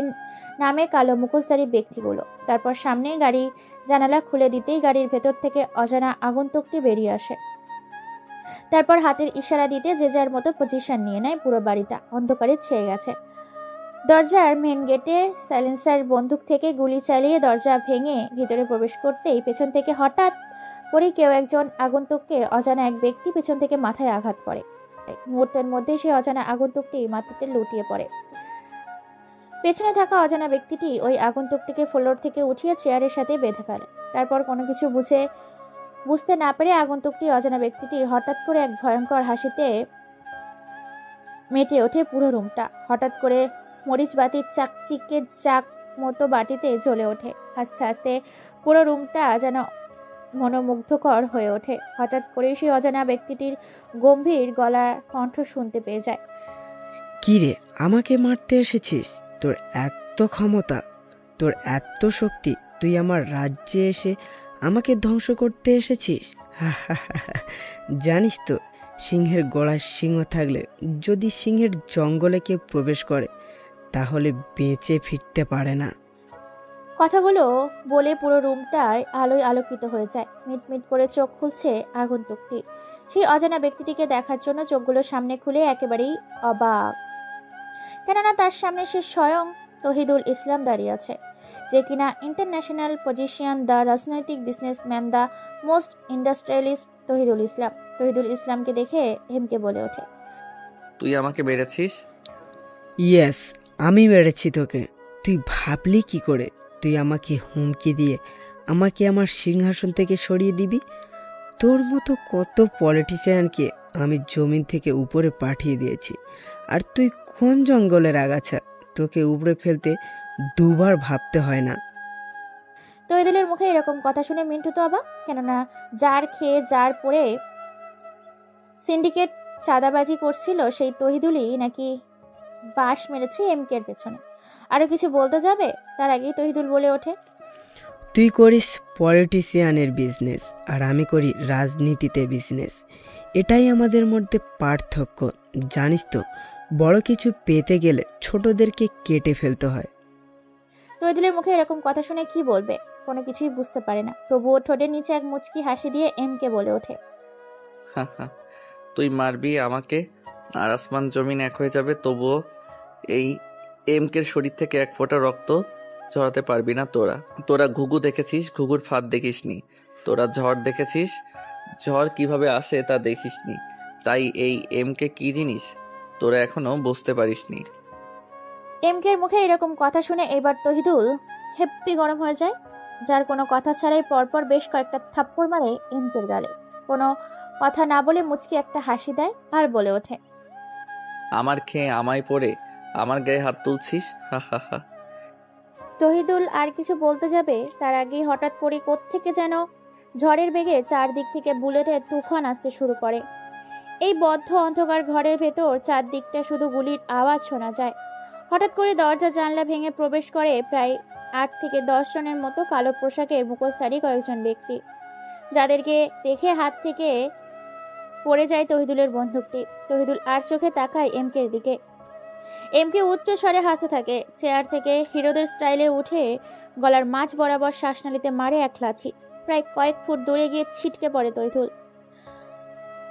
Speaker 3: নামে কালো মুখোশধারী ব্যক্তিগুলো। তারপর সামনে গাড়ি জানালা খুলে দিতেই গাড়ির ভেতর থেকে অজানা আগন্তুকটি বেরিয়ে আসে। তারপর হাতের ইশারা দিতে যে যার মতো পজিশন নিয়ে নেয়। পুরো বাড়িটা অন্ধকারে ছেয়ে গেছে। দরজার মেন গেটে সাইলেন্সার বন্দুক থেকে গুলি চালিয়ে দরজা ভেঙে ভিতরে প্রবেশ করতেই পেছন থেকে হঠাৎ করে কেউ একজন আগন্তুককে অজানা এক ব্যক্তি পেছন থেকে মাথায় আঘাত করে। মুহূর্তের মধ্যে সেই অজানা আগন্তুকটি মাটিতে লুটিয়ে পড়ে। পেছনে থাকা অজানা ব্যক্তিটি ওই আগন্তুকটিকে ফ্লোর থেকে উঠিয়ে চেয়ারের সাথে বেঁধে ফেলে। তারপর কোনো কিছু বুঝতে না পেরে আগন্তুকটি অজানা ব্যক্তিটি হঠাৎ করে এক ভয়ঙ্কর হাসিতে মেটে ওঠে পুরো রুমটা। হঠাৎ করে মরিচ বাতির চাকচিকে চাক মতো বাটিতে জ্বলে ওঠে। আস্তে আস্তে পুরো রুমটা যেন মনোমুগ্ধকর হয়ে ওঠে। হঠাৎ করে সেই অজানা ব্যক্তিটির গম্ভীর গলার কণ্ঠ শুনতে পেয়ে যায়।
Speaker 12: কি রে, আমাকে মারতে এসেছিস? তোর এত ক্ষমতা, তোর এত শক্তি, তুই আমার রাজ্যে এসে আমাকে ধ্বংস করতে এসেছিস? জানিস তো, সিংহের গলায় সিংহ থাকলে যদি সিংহের জঙ্গলে কেউ প্রবেশ করে তাহলে বেঁচে ফিরতে পারে না।
Speaker 3: কথাগুলো বলে পুরো রুমটায় আলোয় আলোকিত হয়ে যায়। মিটমিট করে চোখ খুলছে আগন্তুকটি। সেই অজানা ব্যক্তিটিকে দেখার জন্য চোখগুলো সামনে খুলে একেবারেই অবাক, কেননা তার সামনে সে স্বয়ং তহিদুল ইসলাম দাঁড়িয়ে আছে, যে কিনা ইন্টারন্যাশনাল পজিশন, দ্য রাজনৈতিক businessman, the most industrialist Tohidul Islam. Tohidul ইসলামকে দেখে হেমকে বলে ওঠে,
Speaker 1: তুই আমাকে মেরেছিস?
Speaker 12: ইয়েস, আমি মেরেছি তোকে। তুই ভাবলি কি করে তুই আমাকে হুমকি দিয়ে আমাকে আমার সিংহাসন থেকে সরিয়ে দিবি? তোর মতো কত পলিটিশিয়ানকে আমি জমিন থেকে উপরে পাঠিয়ে দিয়েছি, আর তুই কোন জঙ্গলের আগাছা? তোকে উপরে ফেলতে দুবার ভাবতে হয় না।
Speaker 3: তহিদুলের মুখে এরকম কথা শুনে মিন্টু তো অবাক, কেননা যার খেয়ে যার পরে সিন্ডিকেট চাঁদাবাজি করছিল সেই তহিদুলই নাকি বাঁশ মেরেছে এমকের পেছনে। আরো কিছু বলতে যাবে তার আগেই তহিদুল বলে ওঠে,
Speaker 12: তুই করিস পলিটিশিয়ানের বিজনেস আর আমি করি রাজনীতিতে বিজনেস। এটাই আমাদের মধ্যে পার্থক্য। জানিস তো, বড় কিছু পেতে গেলে ছোটদেরকে কেটে ফেলতে হয়।
Speaker 3: তহিদুলের মুখে এরকম কথা শুনে কি বলবে, কোনো কিছুই বুঝতে পারে না। তবুও ঠোঁটের নিচে এক মুচকি হাসি দিয়ে এমকে বলে ওঠে,
Speaker 1: তুই মারবি আমাকে আর আসমান জমিন এক হয়ে যাবে, তবুও এই এমকের শরীর থেকে এক ফোঁটা রক্ত ঝরাতে পারবি না তোরা। তোরা ঘুঘু দেখেছিস, ঘুঘুর ফাঁদ দেখিসনি। তোরা ঝড় দেখেছিস, ঝড় কিভাবে আসে তা দেখিসনি। তাই এই এমকে কি জিনিস তোরা এখনো বুঝতে পারিসনি।
Speaker 3: এমকের মুখে এরকম কথা শুনে এবার তহিদুল হেব্বি গরম হয়ে যায়। যার কোনো কথা ছাড়াই পরপর বেশ কয়েকটা থাপ্পড় মারে এমকের গালে। কোনো কথা না বলে মুচকি একটা হাসি দেয় আর বলে ওঠে,
Speaker 1: আমার খেয়ে আমায় পড়ে আমার গায়ে হাত তুলছিস? হা হা হা।
Speaker 3: তহিদুল আর কিছু বলতে যাবে তার আগেই হঠাৎ করে কোত্থেকে যেন ঝড়ের বেগে চারদিক থেকে বুলেটের তুফান আসতে শুরু করে। এই বদ্ধ অন্ধকার ঘরের ভেতর চারদিকটা শুধু গুলির আওয়াজ শোনা যায়। হঠাৎ করে দরজা জানলা ভেঙে প্রবেশ করে প্রায় 8 থেকে 10 জনের মতো কালো পোশাকের মুখোশধারী কয়েকজন ব্যক্তি, যাদেরকে দেখে হাত থেকে পড়ে যায় তহিদুলের বন্দুকটি। তহিদুল আর চোখে তাকায় এমকের দিকে। এমকে উচ্চ স্বরে হাসতে থাকে। চেয়ার থেকে হিরোদের স্টাইলে উঠে গলার মাঝ বরাবর শ্বাসনালীতে মারে এক লাথি। প্রায় কয়েক ফুট দূরে গিয়ে ছিটকে পড়ে তৈথুল।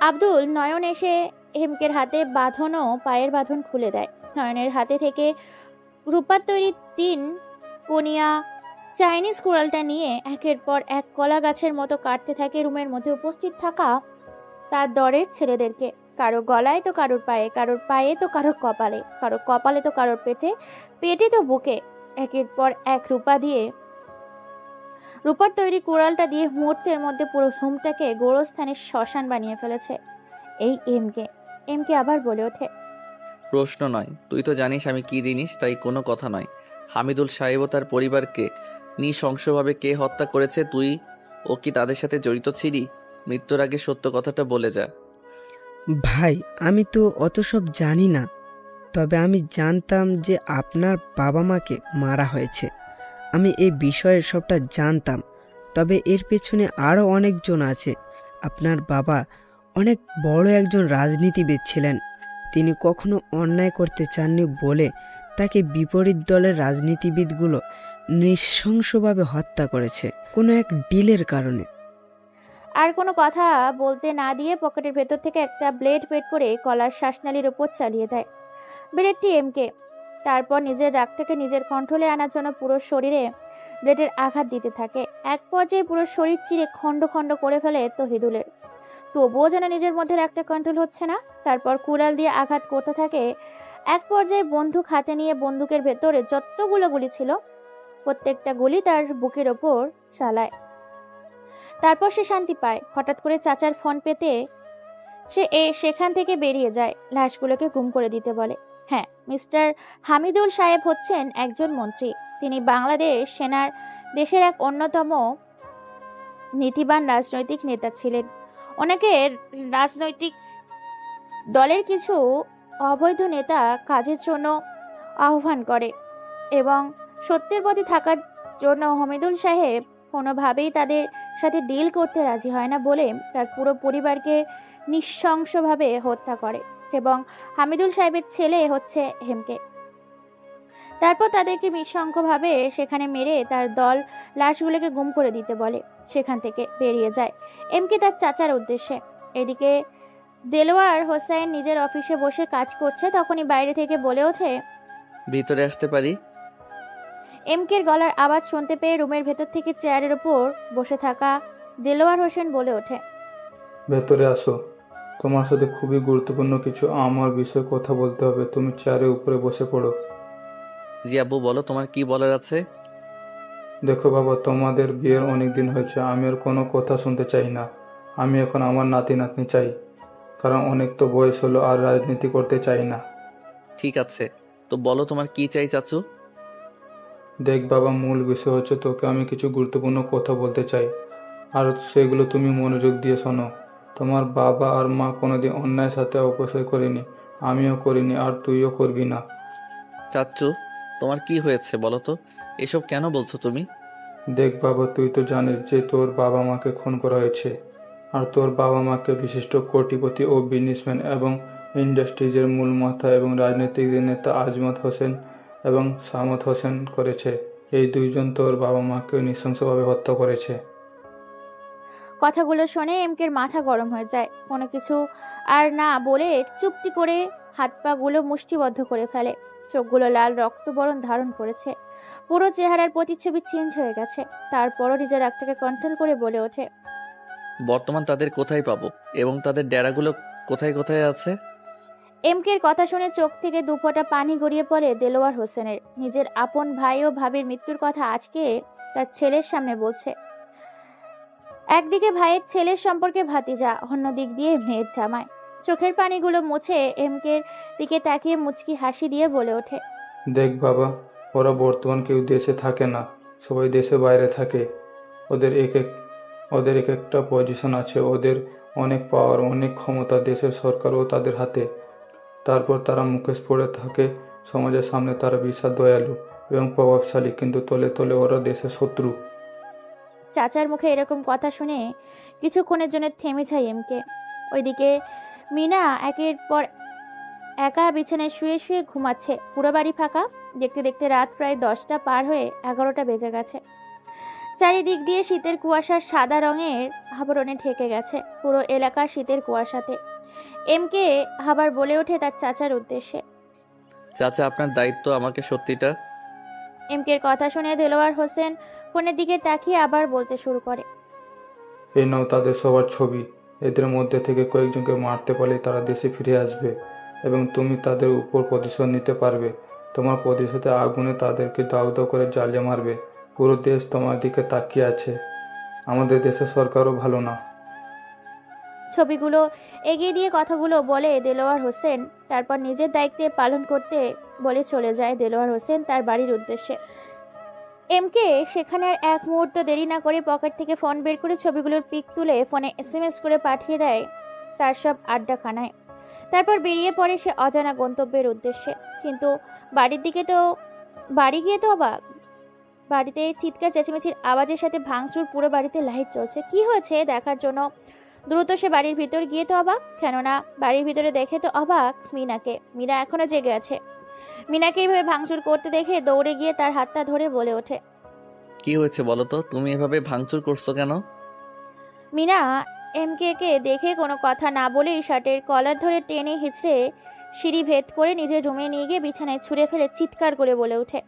Speaker 3: আব্দুল নয়ন এসে হেমকের হাতে বাঁধনও পায়ের বাঁধন খুলে দেয়। নয়নের হাতে থেকে রূপার তৈরি 3 কোনিয়া চাইনিজ কুড়ালটা নিয়ে একের পর এক কলা গাছের মতো কাটতে থাকে রুমের মধ্যে উপস্থিত থাকা তার দরের ছেলেদেরকে। কারো গলায় তো কারোর পায়ে, কারোর পায়ে তো কারোর কপালে, কারোর কপালে তো কারোর পেটে, পেটে তো বুকে। একের পর এক রূপার তৈরি কুড়ালটা দিয়ে মুহূর্তের মধ্যে পুরো রুমটাকে গোরস্থানের শ্মশান বানিয়ে ফেলেছে এই এমকে। এমকে আবার বলে ওঠে,
Speaker 1: প্রশ্ন নয়, তুই তো জানিস আমি কি জিনিস, তাই কোনো কথা নয়। হামিদুল সাহেব ও তার পরিবারকে নৃশংসভাবে কে হত্যা করেছে, তুই ও কি তাদের সাথে জড়িত ছিলি? মৃত্যুর আগে সত্য কথাটা বলে যা।
Speaker 12: ভাই, আমি তো অত সব জানি না, তবে আমি জানতাম যে আপনার বাবা মাকে মারা হয়েছে। আমি এই বিষয়ের সবটা জানতাম, তবে এর পেছনে আরও অনেকজন আছে। আপনার বাবা অনেক বড় একজন রাজনীতিবিদ ছিলেন। তিনি কখনো অন্যায় করতে চাননি বলে তাকে বিপরীত দলের রাজনীতিবিদগুলো নৃশংসভাবে হত্যা করেছে কোনো এক ডিলের কারণে।
Speaker 3: আর কোনো কথা বলতে না দিয়ে পকেটের ভেতর থেকে একটা ব্লেড বের করে কলার শ্বাসনালীর উপর চালিয়ে দেয় ব্লেডটি এমকে। তারপর নিজের রাগটাকে নিজের কন্ট্রোলে আনার জন্য পুরো শরীরে ব্লেডের আঘাত দিতে থাকে। এক পর্যায়ে পুরো শরীর চিরে খণ্ড খণ্ড করে ফেলে তহিদুলের। তবুও যেন নিজের মধ্যে একটা কন্ট্রোল হচ্ছে না। তারপর কুড়াল দিয়ে আঘাত করতে থাকে। এক পর্যায়ে বন্দুক হাতে নিয়ে বন্দুকের ভেতরে যতগুলো গুলি ছিল প্রত্যেকটা গুলি তার বুকের ওপর চালায়। তারপর সে শান্তি পায়। হঠাৎ করে চাচার ফোন পেতে সে সেখান থেকে বেরিয়ে যায়, লাশগুলোকে গুম করে দিতে বলে। হ্যাঁ, মিস্টার হামিদুল সাহেব হচ্ছেন একজন মন্ত্রী। তিনি বাংলাদেশ সেনার দেশের এক অন্যতম নীতিবান রাজনৈতিক নেতা ছিলেন। ওনাকে রাজনৈতিক দলের কিছু অবৈধ নেতা কাজের জন্য আহ্বান করে এবং সত্যের পথে থাকার জন্য হামিদুল সাহেব কোনোভাবেই তাদের সাথে ডিল করতে রাজি হয় না বলে তার পুরো পরিবারকে নৃশংসভাবে হত্যা করে এবং হামিদুল সাহেবের ছেলে হচ্ছে হেমকে। তারপর তাদেরকে নৃশংসভাবে সেখানে মেরে তার দল লাশগুলোকে গুম করে দিতে বলে। সেখান থেকে বেরিয়ে যায় এমকে তার চাচার উদ্দেশ্যে। এদিকে দেলোয়ার হোসেন নিজের অফিসে বসে কাজ করছে, তখনই বাইরে থেকে বলে ওঠে,
Speaker 1: ভিতরে আসতে পারি?
Speaker 3: এমকের গলার আওয়াজ শুনতে পেয়ে রুমের ভেতর থেকে চেয়ারের উপর বসে থাকা দেলোয়ার হোসেন বলে ওঠে,
Speaker 11: ভেতরে আসো, তোমার সাথে খুবই গুরুত্বপূর্ণ কিছু আমার বিষয়ে কথা বলতে হবে। তুমি চেয়ারের উপরে বসে পড়ো।
Speaker 1: জি আব্বু, বলো তোমার কি বলার আছে।
Speaker 11: দেখো বাবা, তোমাদের বিয়ের অনেক দিন হয়েছে, আমি আর কোনো কথা শুনতে চাই না। আমি এখন আমার নাতি নাতনি চাই, কারণ অনেক তো বয়স হলো, আর রাজনীতি করতে চাই না।
Speaker 1: ঠিক আছে, তো বলো তোমার কি চাই চাচু।
Speaker 11: দেখ বাবা, মূল বিষয় হচ্ছে তোকে আমি কিছু গুরুত্বপূর্ণ কথা বলতে চাই, আর সেগুলো তুমি মনোযোগ দিয়ে শোনো। তোমার বাবা আর মা কোনোদিন অন্যায়ের সাথে অপচয় করেনি, আমিও করিনি, আর তুইও করবি না।
Speaker 1: চাচু, তোমার কি হয়েছে বলো তো, এসব কেন বলছো তুমি?
Speaker 11: দেখ বাবা, তুই তো জানিস যে তোর বাবা মাকে খুন করা হয়েছে, আর তোর বাবা মাকে বিশিষ্ট কোটিপতি ও বিজনেসম্যান এবং ইন্ডাস্ট্রিজের মূল মাথা এবং রাজনৈতিক নেতা আজমত হোসেন এবং সামত হোসেন করেছে। এই দুইজন তোর বাবা মাকে নৃশংসভাবে হত্যা করেছে।
Speaker 3: কথাগুলো শুনে এমকের মাথা গরম হয়ে যায়। কোনো কিছু আর না বলে চুপটি করে হাত পা গুলো মুষ্টিবদ্ধ করে ফেলে। চোখগুলো লাল রক্তবরণ ধারণ করেছে, পুরো চেহারার প্রতিচ্ছবি চেঞ্জ হয়ে গেছে। তারপরও নিজের রাগটাকে কন্ট্রোল করে বলে ওঠে,
Speaker 1: বর্তমান তাদের কোথায় পাবো এবং তাদের ডেরাগুলো কোথায় কোথায় আছে?
Speaker 3: এমকের কথা শুনে চোখ থেকে দুফোঁটা পানি গড়িয়ে পড়ে দেলোয়ার হোসেনের। নিজের আপন ভাই ও ভাবির মৃত্যুর কথা আজকে তার ছেলের সামনে বলছে। একদিকে ভাইয়ের ছেলের সম্পর্কে ভাতিজা, অন্য দিক দিয়ে মেয়ের জামাই। চোখের পানিগুলো মুছে এমকের দিকে তাকিয়ে মুচকি হাসি দিয়ে বলে ওঠে,
Speaker 11: দেখ বাবা, ওরা বর্তমান কেউ দেশে থাকে না, সবাই দেশে বাইরে থাকে। ওদের এক একটা পজিশন আছে, ওদের অনেক পাওয়ার, অনেক ক্ষমতা দেশের সরকারও তাদের হাতে। তারপর তারা মুখোশ পড়ে থাকে সমাজের সামনে, তারা বিশাল দয়ালু এবং প্রভাবশালী, কিন্তু তলে তলে ওরা দেশের শত্রু।
Speaker 3: চাচার মুখে এরকম কথা শুনে কিছুক্ষণের জন্য থেমে যায় এমকে। ওইদিকে মিনা একের পর একা বিছানায় শুয়ে শুয়ে ঘুমাচ্ছে। পুরো বাড়ি ফাঁকা। দেখতে দেখতে রাত প্রায় 10টা পার হয়ে 11টা বেজে গেছে। চারিদিক দিয়ে শীতের কুয়াশার সাদা রঙের আবরণে ঢেকে গেছে পুরো এলাকা শীতের কুয়াশাতে। এমকে আবার বলে ওঠে তার চাচার উদ্দেশ্যে,
Speaker 1: চাচা, আপনার দায়িত্ব আমাকে সত্যিটা।
Speaker 3: এমকের কথা শুনে দেলোয়ার হোসেন ফোনের দিকে তাকিয়ে আবার বলতে শুরু করে,
Speaker 11: এই নাও তাদের সবার ছবি। এদের মধ্যে থেকে কয়েকজনকে মারতে পারলে তারা দেশে ফিরে আসবে এবং তুমি তাদের উপর প্রতিশোধ নিতে পারবে। তোমার প্রতিশোধে আগুনে তাদেরকে দাউ দাউ করে জ্বালিয়ে মারবে। পুরো দেশ তোমার দিকে তাকিয়ে আছে। আমাদের দেশের সরকারও ভালো না।
Speaker 3: ছবিগুলো এগিয়ে দিয়ে কথাগুলো বলে দেলোয়ার হোসেন। তারপর নিজের দায়িত্বে পালন করতে বলে চলে যায় দেলোয়ার হোসেন তার বাড়ির উদ্দেশ্যে। এমকে সেখানে আর এক মুহূর্ত দেরি না করে পকেট থেকে ফোন বের করে ছবিগুলোর পিক তুলে ফোনে SMS করে পাঠিয়ে দেয় তার সব আড্ডাখানায়। তারপর বেরিয়ে পড়ে সে অজানা গন্তব্যের উদ্দেশ্যে। কিন্তু বাড়ি গিয়ে তো অবাক। বাড়িতে চিৎকার চেঁচামেচির আওয়াজের সাথে ভাঙচুর, পুরো বাড়িতে লাইট জ্বলছে। কি হয়েছে দেখার জন্য দ্রুত সে বাড়ির ভিতর গিয়ে তো অবাক, কেননা বাড়ির ভিতরে দেখে তো অবাক মিনাকে। মিনা এখনো জেগে আছে। মিনাকে এইভাবে ভাঙচুর করতে দেখে দৌড়ে গিয়ে তার হাতটা ধরে বলে ওঠে,
Speaker 1: কি হয়েছে বলো তো, তুমি এভাবে ভাঙচুর করছো কেন?
Speaker 3: মিনা এমকে কে দেখে কোনো কথা না বলেই শার্টের কলার ধরে টেনে হিঁচড়ে সিঁড়ি ভেদ করে নিজের রুমে নিয়ে গিয়ে বিছানায় ছুঁড়ে ফেলে চিৎকার করে বলে ওঠে,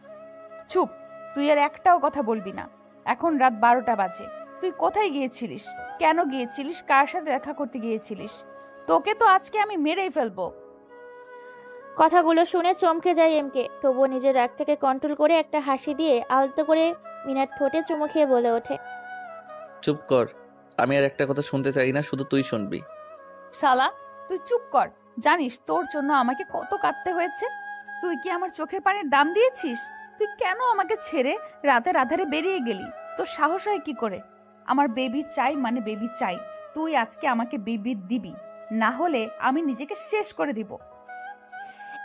Speaker 8: চুপ, তুই আর একটাও কথা বলবি না। এখন রাত 12টা বাজে। তুই কোথায় গিয়েছিলিস? কেন গিয়েছিলিস? কার সাথে দেখা করতে গিয়েছিলিস? তোকে তো আজকে আমি মেরেই ফেলবো।
Speaker 3: কথাগুলো শুনে চমকে যায় এমকে। তবুও নিজের রাগটাকে কন্ট্রোল করে একটা হাসি দিয়ে আলতো করে মিনার ঠোঁটে চুমু খেয়ে বলে ওঠে,
Speaker 1: চুপ কর, আমি আর একটা কথা শুনতে চাই না, শুধু তুই শুনবি।
Speaker 8: শালা, তুই চুপ কর। জানিস তোর জন্য আমাকে কত কাঁদতে হয়েছে? তুই কি আমার চোখের পানির দাম দিয়েছিস? তুই কেন আমাকে ছেড়ে রাতের আধারে বেরিয়ে গেলি? তোর সাহস হয় কি করে? আমার বেবি চাই মানে বেবি চাই। তুই আজকে আমাকে বেবি দিবি, না হলে আমি নিজেকে শেষ করে দিব।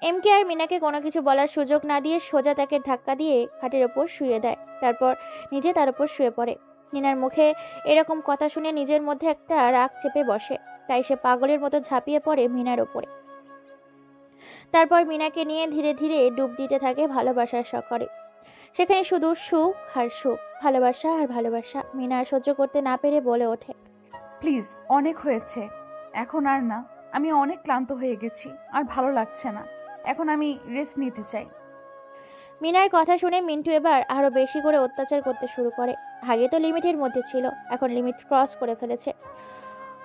Speaker 3: এমকে আর মিনাকে কোনো কিছু বলার সুযোগ না দিয়ে সোজা তাকে ধাক্কা দিয়ে খাটের ওপর শুয়ে দেয়। তারপর নিজে তার উপর শুয়ে পড়ে। মিনার মুখে এরকম কথা শুনে নিজের মধ্যে একটা রাগ চেপে বসে। তাই সে পাগলের মতো ঝাঁপিয়ে পড়ে মিনার ওপরে। তারপর মিনাকে নিয়ে ধীরে ধীরে ডুব দিতে থাকে ভালোবাসার সাগরে। সেখানে শুধু সুখ আর সুখ, ভালোবাসা আর ভালোবাসা। মিনা আর সহ্য করতে না পেরে বলে ওঠে,
Speaker 8: প্লিজ, অনেক হয়েছে, এখন আর না। আমি অনেক ক্লান্ত হয়ে গেছি, আর ভালো লাগছে না। এখন আমি রেস্ট নিতে চাই।
Speaker 3: মিনার কথা শুনে মিন্টু এবার আরো বেশি করে অত্যাচার করতে শুরু করে। আগে তো লিমিটের মধ্যে ছিল, এখন লিমিট ক্রস করে ফেলেছে।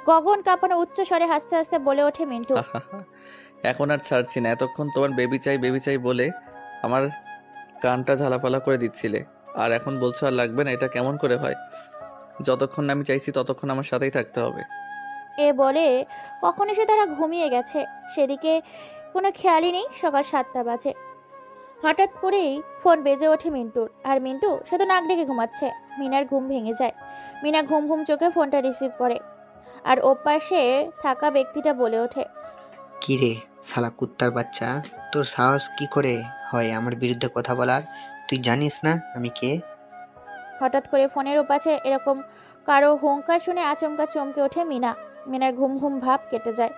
Speaker 3: গগন কাঁপানো উচ্চ স্বরে হাসতে হাসতে বলে ওঠে মিন্টু,
Speaker 1: এখন আর ছাড়ছি না। এতক্ষণ তোমার বেবি চাই বলে আমার কানটা ঝালাপালা করে দিচ্ছিলে, আর এখন বলছো আর লাগবে না। এটা কেমন করে হয়? যতক্ষণ না আমি চাইছি ততক্ষণ আমার সাথেই থাকতে হবে।
Speaker 3: এ বলে কখন এসে তারা ঘুমিয়ে গেছে সেদিকে কোনো খেয়ালই নেই। সকাল 7টা বাজে। হঠাৎ করেই ফোন বেজে ওঠে মিন্টুর। আর মিন্টু সে তো নাক ডেকে ঘুমাচ্ছে। মিনার ঘুম ভেঙে যায়। মিনা ঘুম ঘুম চোখে ফোনটা রিসিভ করে। আর ওপাশে থাকা ব্যক্তিটা বলে ওঠে,
Speaker 13: কি রে শালা কুত্তার বাচ্চা, তোর সাহস কি করে হয় আমার বিরুদ্ধে কথা বলার? তুই জানিস না আমি কে?
Speaker 3: হঠাৎ করে ফোনের ওপাশে এরকম কারো হুঙ্কার শুনে আচমকা চমকে ওঠে মিনা। মিনার ঘুম ঘুম ভাব কেটে যায়।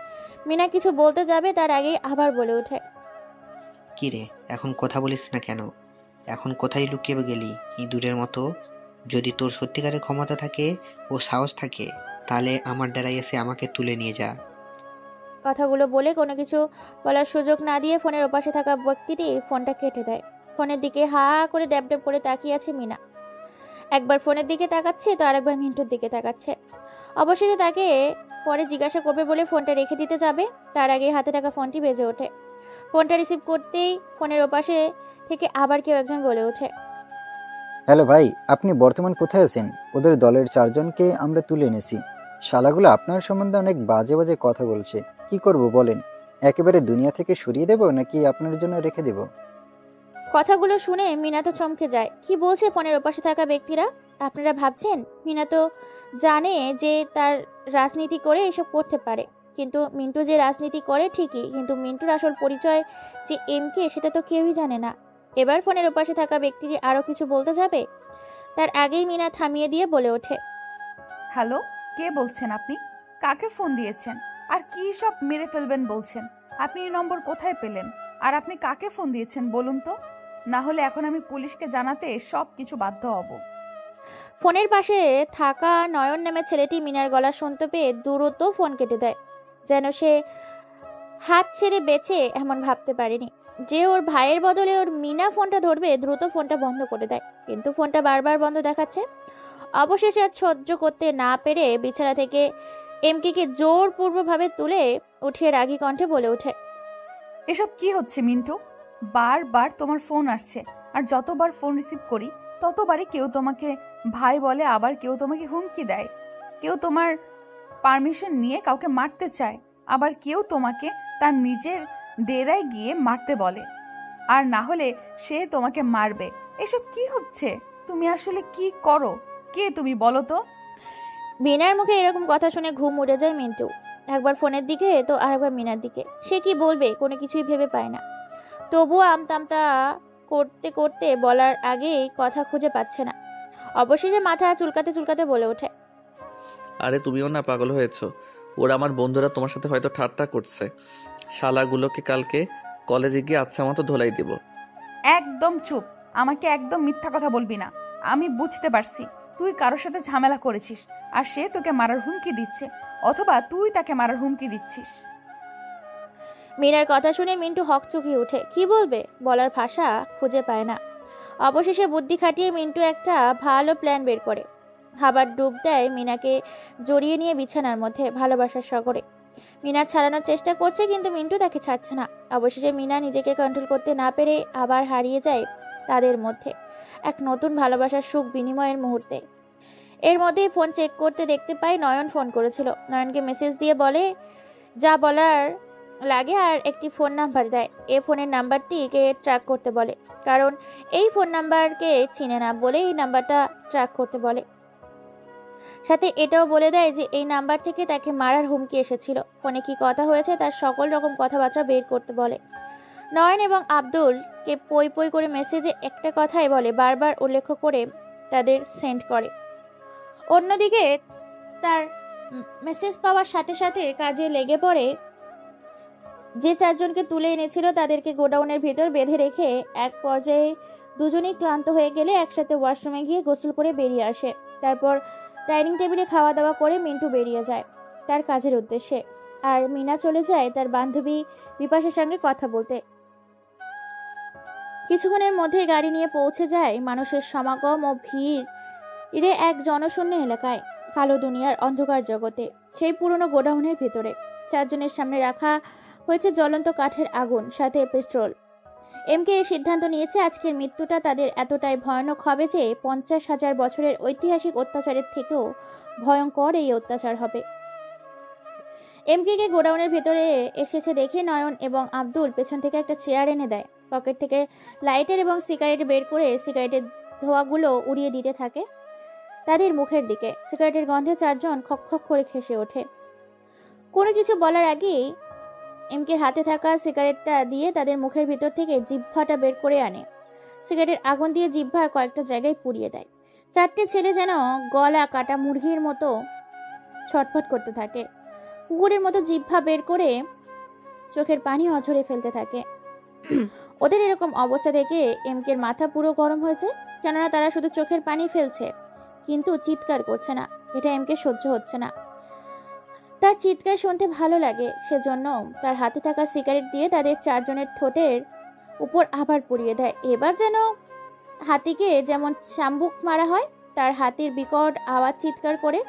Speaker 3: মিনা কিছু বলতে যাবে তার আগেই আবার বলে ওঠে,
Speaker 13: কি রে এখন কথা বলিস না কেন? এখন কোথায় লুকিয়ে গেলি ইঁদুরের মতো? যদি তোর সত্যিকারের ক্ষমতা থাকে ও সাহস থাকে তাহলে আমার দ্বারাই এসে আমাকে তুলে নিয়ে যা।
Speaker 3: কথাগুলো বলে কোনো কিছু বলার সুযোগ না দিয়ে ফোনের ওপাশে থাকা ব্যক্তিটি ফোনটা কেটে দেয়। ফোনের দিকে হা করে ড্যাব ড্যাব করে তাকিয়ে আছে মিনা। একবার ফোনের দিকে তাকাচ্ছে তো আরেকবার মিন্টুর দিকে তাকাচ্ছে। অবশেষে তাকে পরে জিজ্ঞাসা করবে বলে ফোনটা রেখে দিতে যাবে, তার আগে হাতে থাকা ফোনটি বেজে ওঠে। ফোনটা রিসিভ করতেই ফোনের ওপাশে থেকে আবার কেউ একজন বলে ওঠে,
Speaker 2: হ্যালো ভাই, আপনি বর্তমান কোথায় আছেন? ওদের দলের 4 জনকে আমরা তুলে এনেছি। শালাগুলো আপনার সম্বন্ধে অনেক বাজে বাজে কথা বলছে। কি করব বলেন? একেবারে দুনিয়া থেকে সরিয়ে দেব নাকি আপনার জন্য রেখে দেব?
Speaker 3: কথাগুলো শুনে মিনা তো চমকে যায়। কি বলছে ফোনের ওপাশে থাকা ব্যক্তিরা? আপনারা ভাবছেন মিনা তো জানে যে তার রাজনীতি করে এসব করতে পারে, কিন্তু মিন্টু যে রাজনীতি করে ঠিকই, কিন্তু মিন্টুর আসল পরিচয় যে এমকে সেটা তো কেউই জানে না। এবার ফোনের ওপাশে থাকা ব্যক্তিটি আরো কিছু বলতে যাবে, তার আগেই মিনা থামিয়ে দিয়ে বলে ওঠে,
Speaker 8: হ্যালো, কে বলছেন আপনি? কাকে ফোন দিয়েছেন? আর কি সব মেরে ফেলবেন বলছেন? আপনি এই নম্বর কোথায় পেলেন? আর আপনি কাকে ফোন দিয়েছেন বলুন তো, না হলে এখন আমি পুলিশকে জানাতে সব কিছু বাধ্য হব।
Speaker 3: ফোনের পাশে থাকা নয়ন নামে ছেলেটি মিনার গলা শুনতে পেয়ে দ্রুত ফোন কেটে দেয়, যেন সে হাত ছেড়ে বেঁচে এমন ভাবতে পারেনি যে ওর ভাইয়ের বদলে ওর মিনা ফোনটা ধরবে। দ্রুত ফোনটা বন্ধ করে দেয়, কিন্তু ফোনটা বারবার বন্ধ দেখাচ্ছে। অবশেষে আর সহ্য করতে না পেরে বিছানা থেকে এমকে জোরপূর্বকভাবে তুলে উঠিয়ে রাগী কণ্ঠে বলে ওঠে,
Speaker 8: এসব কি হচ্ছে মিন্টু? বারবার তোমার ফোন আসছে, আর যতবার ফোন রিসিভ করি ততবারই কেউ তোমাকে ভাই বলে, আবার কেউ তোমাকে হুমকি দেয়, কেউ তোমার পারমিশন নিয়ে কাউকে মারতে চায়, আবার কেউ তোমাকে তার নিজের ডেরায় গিয়ে মারতে বলে, আর না হলে সে তোমাকে মারবে। এসব কি হচ্ছে? তুমি আসলে কি করো? কে তুমি বলো তো?
Speaker 3: মিনার মুখে এরকম কথা শুনে ঘুম উড়ে যায় মিন্টু। একবার ফোনের দিকে তো আরেকবার মিনার দিকে। সে কি বলবে কোনো কিছুই ভেবে পায় না। তবুও আমতামতা করতে করতে বলার আগেই কথা খুঁজে পাচ্ছে না। অবশেষে মাথা চুলকাতে চুলকাতে বলে ওঠে,
Speaker 1: আরে তুমিও না পাগল হয়েছো? ওরা আমার বন্ধুরা তোমার সাথে হয়তো ঠাট্টা করছে। শালাগুলোকে কালকে কলেজে গিয়ে আচ্ছা মতো ধোলাই দিব।
Speaker 8: একদম চুপ। আমাকে একদম মিথ্যা কথা বলবি না। আমি বুঝতে পারছি তুই কারোর সাথে ঝামেলা করেছিস, আর সে তোকে মারার হুমকি দিচ্ছে, অথবা তুই তাকে মারার হুমকি দিচ্ছিস।
Speaker 3: মিনার কথা শুনে মিন্টু হকচকিয়ে ওঠে। কি বলবে, বলার ভাষা খুঁজে পায় না। অবশেষে বুদ্ধি খাটিয়ে মিন্টু একটা ভালো প্ল্যান বের করে। হাবার ডুব দেয় মিনাকে জড়িয়ে নিয়ে বিছানার মধ্যে ভালোবাসার সাগরে। মিনা ছাড়ানোর চেষ্টা করছে, কিন্তু মিন্টু তাকে ছাড়ছে না। অবশেষে মিনা নিজেকে কন্ট্রোল করতে না পেরে আবার হারিয়ে যায় তাদের মধ্যে এক নতুন ভালোবাসার সুখ বিনিময়ের মুহূর্তে। এর মধ্যেই ফোন চেক করতে দেখতে পাই নয়ন ফোন করেছিল। নয়নকে মেসেজ দিয়ে বলে যা বলার লাগে, আর একটি ফোন নাম্বার দেয়। এ ফোনের নাম্বারটিকে ট্র্যাক করতে বলে, কারণ এই ফোন নাম্বারকে চিনে না বলে এই নাম্বারটা ট্র্যাক করতে বলে। সাথে এটাও বলে দেয় যে এই নাম্বার থেকে তাকে মারার হুমকি এসেছিল। ফোনে কি কথা হয়েছে তার সকল রকম কথাবার্তা বের করতে বলে। নয়ন এবং আব্দুলকে পই পই করে মেসেজে একটা কথাই বলে, বারবার উল্লেখ করে তাদের সেন্ড করে। অন্যদিকে তার মেসেজ পাওয়ার সাথে সাথে কাজে লেগে পড়ে। যে চারজনকে তুলে এনেছিল তাদেরকে গোডাউনের ভিতর বেঁধে রেখে এক পর্যায়ে দুজনেই ক্লান্ত হয়ে গেলে একসাথে ওয়াশরুমে গিয়ে গোসল করে বেরিয়ে আসে। তারপর ডাইনিং টেবিলে খাওয়া দাওয়া করে মিন্টু বেরিয়ে যায় তার কাজের উদ্দেশ্যে, আর মিনা চলে যায় তার বান্ধবী বিপাশার সঙ্গে কথা বলতে। কিছুক্ষণের মধ্যেই গাড়ি নিয়ে পৌঁছে যায় মানুষের সমাগম ও ভিড়ে এক জনশূন্য এলাকায়, কালো দুনিয়ার অন্ধকার জগতে, সেই পুরনো গোডাউনের ভেতরে। চারজনের সামনে রাখা হয়েছে জ্বলন্ত কাঠের আগুন, সাথে পেট্রোল। এমকে এই সিদ্ধান্ত নিয়েছে আজকের মৃত্যুটা তাদের এতটাই ভয়ানক হবে যে 50,000 বছরের ঐতিহাসিক অত্যাচারের থেকেও ভয়ঙ্কর এই অত্যাচার হবে। এমকে গোডাউনের ভেতরে এসেছে দেখে নয়ন এবং আব্দুল পেছন থেকে একটা চেয়ার এনে দেয়। পকেট থেকে লাইটার এবং সিগারেট বের করে সিগারেটের ধোঁয়াগুলো উড়িয়ে দিতে থাকে তাদের মুখের দিকে। সিগারেটের গন্ধে চারজন খক খক করে খেসে ওঠে। কোনো কিছু বলার আগেই এমকের হাতে থাকা সিগারেটটা দিয়ে তাদের মুখের ভিতর থেকে জিহ্বাটা বের করে আনে। সিগারেটের আগুন দিয়ে জিহ্বার কয়েকটা জায়গায় পুড়িয়ে দেয়। চারটে ছেলে যেন গলা কাটা মুরগির মতো ছটফট করতে থাকে। কুকুরের মতো জিহ্বা বের করে চোখের পানি অঝরে ফেলতে থাকে। ওদের এরকম অবস্থা দেখে এমকের মাথা পুরো গরম হয়েছে, কেননা তারা শুধু চোখের পানি ফেলছে কিন্তু চিৎকার করছে না। এটা এমকে সহ্য হচ্ছে না। তার চিৎকার শুনতে ভালো লাগে, সেজন্য তার হাতে থাকা সিগারেট দিয়ে তাদের চারজনের ঠোঁটের উপর আবার পুড়িয়ে দেয়। এবার যেন হাতিকে যেমন চাম্বুক মারা হয় তার হাতির বিকট আওয়াজ চিৎকার করে,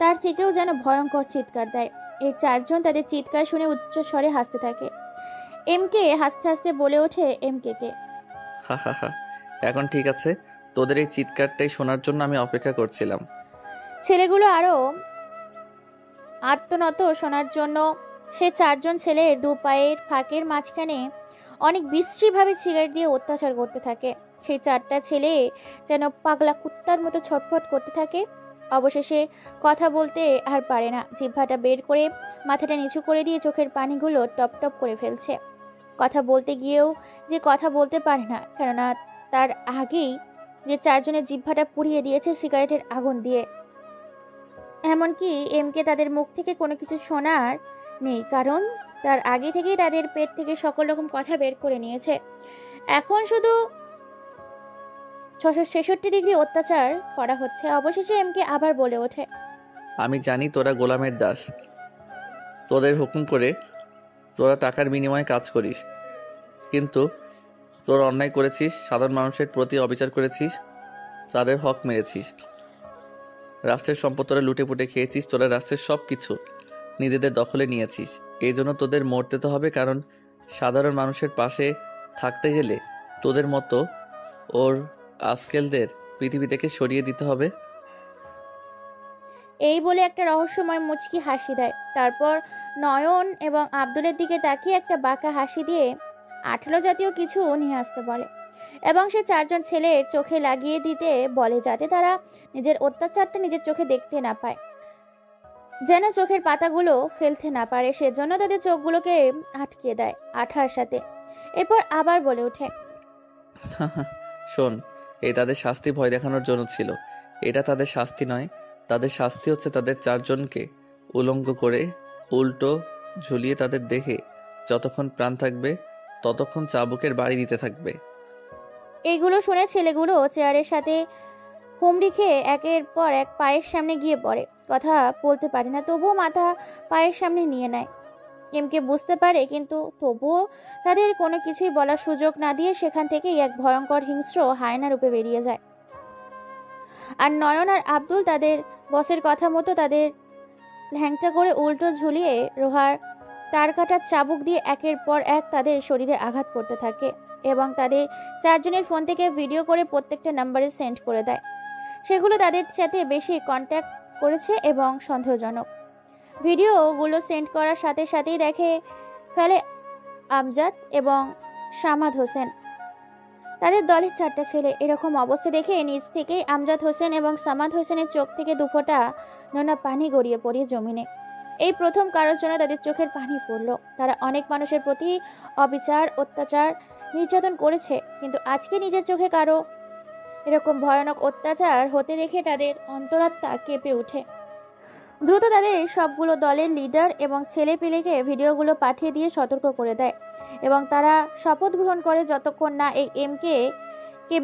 Speaker 3: তার থেকেও যেন ভয়ঙ্কর চিৎকার দেয়। এই চারজন তাদের চিৎকার শুনে উচ্চ স্বরে হাসতে থাকে। এমকে হাসতে হাসতে বলে ওঠে এমকে,
Speaker 1: হা হা হা, এখন ঠিক আছে, তোদের এই চিৎকারটাই শোনার জন্য আমি অপেক্ষা করছিলাম।
Speaker 3: ছেলেগুলো আরো আত্মনত শোনার জন্য সে চারজন ছেলের দু পায়ের ফাঁকের মাঝখানে অনেক বিশ্রীভাবে সিগারেট দিয়ে অত্যাচার করতে থাকে। সেই চারটা ছেলে যেন পাগলা কুত্তার মতো ছটফট করতে থাকে। অবশেষে কথা বলতে আর পারে না, জিহ্বাটা বের করে মাথাটা নিচু করে দিয়ে চোখের পানিগুলো টপ টপ করে ফেলছে। কথা বলতে গিয়েও যে কথা বলতে পারে না, কেননা তার আগেই যে চারজনের জিহ্বাটা পুড়িয়ে দিয়েছে সিগারেটের আগুন দিয়ে। এমনকি এমকে তাদের মুখ থেকে কোনো কিছু শোনার নেই, কারণ তার আগে থেকেই তাদের পেট থেকে সকল রকম কথা বের করে নিয়েছে। এখন শুধু 666 ডিগ্রি অত্যাচার করা হচ্ছে। অবশেষে এমকে আবার বলে ওঠে,
Speaker 1: আমি জানি তোরা গোলামের দাস, তোদের হুকুম করে তোরা টাকার বিনিময়ে কাজ করিস, কিন্তু তোরা অন্যায় করেছিস, সাধারণ মানুষের প্রতি অবিচার করেছিস, তাদের হক মেরেছিস, রাষ্ট্রের সম্পদ তোরা লুটে পুটে খেয়েছিস, তোরা রাষ্ট্রের সব কিছু নিজেদের দখলে নিয়েছিস। এই জন্য তোদের মরতে তো হবে, কারণ সাধারণ মানুষের পাশে থাকতে গেলে তোদের মতো ওর আজকেলদের পৃথিবী থেকে সরিয়ে দিতে হবে।
Speaker 3: এই বলে একটা রহস্যময় মুচকি হাসি দেয়। তারপর নয়ন এবং আব্দুলের দিকে তাকিয়ে একটা বাঁকা হাসি দিয়ে 18 জাতীয় কিছু নিয়ে আসতে বলে এবং সে 4জন ছেলের চোখে লাগিয়ে দিতে বলে, যাতে তারা নিজের অত্যাচারটা নিজের চোখে দেখতে না পায়, যেন চোখের পাতাগুলো ফেলতে না পারে। সেজন্য তাদের চোখগুলোকে আটকে দেয় আঠার সাথে। এরপর আবার বলে ওঠে,
Speaker 1: শোন, এই তাদের শাস্তি ভয় দেখানোর জন্য ছিল, এটা তাদের শাস্তি নয়। তাদের শাস্তি হচ্ছে তাদের 4জনকে উলঙ্গ করে উল্টো ঝুলিয়ে তাদের দেখে যতক্ষণ প্রাণ থাকবে ততক্ষণ চাবুকের বাড়ি দিতে থাকবে।
Speaker 3: এইগুলো শুনে ছেলেগুলো চেয়ারের সাথে হুমড়ি খেয়ে একের পর এক পায়ের সামনে গিয়ে পড়ে। কথা বলতে পারে না, তবুও মাথা পায়ের সামনে নিয়ে নেয়। এমকে বুঝতে পারে, কিন্তু তবুও তাদের কোনো কিছুই বলার সুযোগ না দিয়ে সেখান থেকেই এক ভয়ঙ্কর হিংস্র হায়না রূপে বেরিয়ে যায়। আর নয়ন আর আব্দুল তাদের বসের কথা মতো তাদের ল্যাংটা করে উল্টো ঝুলিয়ে লোহার তার কাটার চাবুক দিয়ে একের পর এক তাদের শরীরে আঘাত করতে থাকে এবং তাদের 4জনের ফোন থেকে ভিডিও করে প্রত্যেকটা নাম্বারে সেন্ড করে দেয়। সেগুলো তাদের সাথে বেশি কন্ট্যাক্ট করেছে এবং সন্দেহজনক। ভিডিওগুলো সেন্ড করার সাথে সাথেই দেখে ফেলে আমজাদ এবং সামাদ হোসেন। তাদের দলের 4টা ছেলে। এরকম অবস্থা দেখে নিজ থেকেই আমজাদ হোসেন এবং সামাদ হোসেনের চোখ থেকে দুফোঁটা নোনা পানি গড়িয়ে পড়ে জমিনে। এই প্রথম কারোর জন্য তাদের চোখের পানি পড়ল। তারা অনেক মানুষের প্রতি অবিচার, অত্যাচার, নির্যাতন করেছে, কিন্তু আজকে নিজের চোখে কারো এরকম ভয়ানক অত্যাচার হতে দেখে তাদের অন্তরাত্মা কেঁপে ওঠে। দ্রুত তাদের সবগুলো দলের লিডার এবং ছেলে পেলেকে ভিডিওগুলো পাঠিয়ে দিয়ে সতর্ক করে দেয় এবং তারা শপথ গ্রহণ করে যতক্ষণ না এই এমকে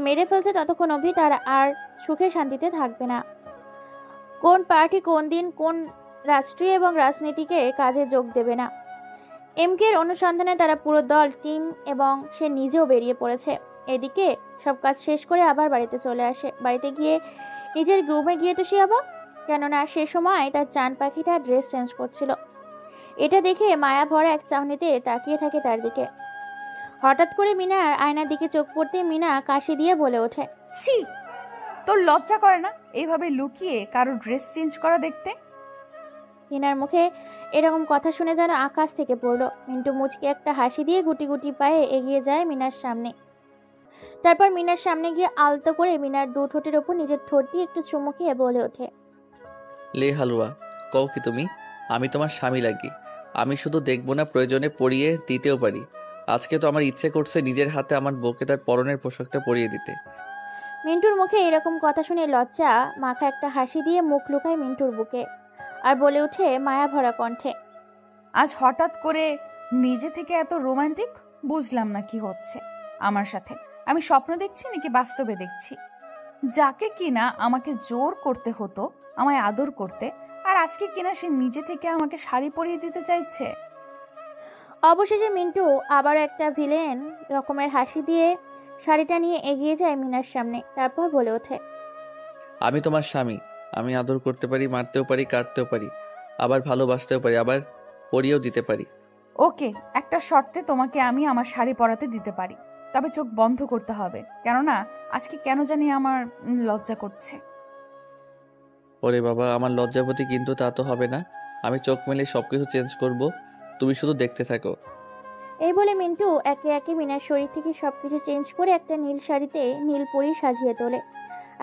Speaker 3: মেরে ফেলছে ততক্ষণ অবধি তারা আর সুখে শান্তিতে থাকবে না। কোন পার্টি কোন দিন কোন রাষ্ট্রীয় এবং রাজনীতিকে কাজে যোগ দেবে না। এমকের অনুসন্ধানে তারা পুরো দল, টিম এবং সে নিজেও বেরিয়ে পড়েছে। এদিকে সব কাজ শেষ করে আবার বাড়িতে চলে আসে। বাড়িতে গিয়ে নিজের রুমে গিয়ে তো সে অবাক, কেননা সে সময় তার চান পাখিটা ড্রেস চেঞ্জ করছিল। এটা দেখে মায়া ভরা এক চাহনিতে তাকিয়ে থাকে তার দিকে। হঠাৎ করে মিনার আয়নার দিকে চোখ পড়তে মিনা কাশি দিয়ে বলে ওঠে,
Speaker 8: ছি, তোর লজ্জা করে না এইভাবে লুকিয়ে কারো ড্রেস চেঞ্জ করা দেখতে?
Speaker 3: মিনার মুখে এরকম কথা শুনে যেন আকাশ থেকে পড়লো। মিন্টু মুচকে একটা হাসি দিয়ে গুটি গুটি পায়ে এগিয়ে যায় মিনার সামনে। তারপর মিনার সামনে গিয়ে আলতো করে মিনার 2 ঠোঁটের ওপর নিজের ঠোঁট দিয়ে একটু চুমু খেয়ে বলে ওঠে,
Speaker 1: লে হালুয়া, কও কি তুমি? আমি তোমার স্বামী লাগি। আমি শুধু দেখবো না, প্রয়োজনে পরিয়ে দিতেও পারি। আজকে তো আমার ইচ্ছে করছে নিজের হাতে আমার বউকে তার পরনের পোশাকটা পরিয়ে দিতে।
Speaker 3: মিন্টুর মুখে এরকম কথা শুনে লজ্জা মাখা একটা হাসি দিয়ে মুখ লুকায় মিন্টুর বুকে আর বলে ওঠে মায়া ভরা কণ্ঠে,
Speaker 8: আজ হঠাৎ করে নিজে থেকে এত রোমান্টিক? বুঝলাম না কি হচ্ছে আমার সাথে। আমি স্বপ্ন দেখছি নাকি বাস্তবে দেখছি? যাকে কিনা আমাকে জোর করতে হতো আমায় আদর করতে, আর আজকে কিনা সে নিজে থেকে আমাকে শাড়ি পরিয়ে দিতে চাইছে।
Speaker 3: অবশেষে মিন্টু আবার একটা ভিলেন রকমের হাসি দিয়ে শাড়িটা নিয়ে এগিয়ে যায় মিনার সামনে। তারপর বলে ওঠে,
Speaker 1: আমি তোমার স্বামী। আমি আদর করতে পারি, মারতেও পারি, কাটতেও পারি, আবার ভালোবাসতেও পারি, আবার পরিয়েও দিতে পারি।
Speaker 8: ওকে, একটা শর্তে তোমাকে আমি আমার শাড়ি পরাতে দিতে পারি, তবে চোখ বন্ধ করতে হবে, কেননা আজকে কেন জানি আমার লজ্জা করছে।
Speaker 1: ওরে বাবা, আমার লজ্জাপতি, কিন্তু তা তো হবে না। আমি চোখ মেলে সবকিছু চেঞ্জ করব, তুমি শুধু দেখতে থাকো।
Speaker 3: এই বলে মিন্টু একে একে মিনার শরীর থেকে সবকিছু চেঞ্জ করে একটা নীল শাড়িতে নীল পরি সাজিয়ে তোলে।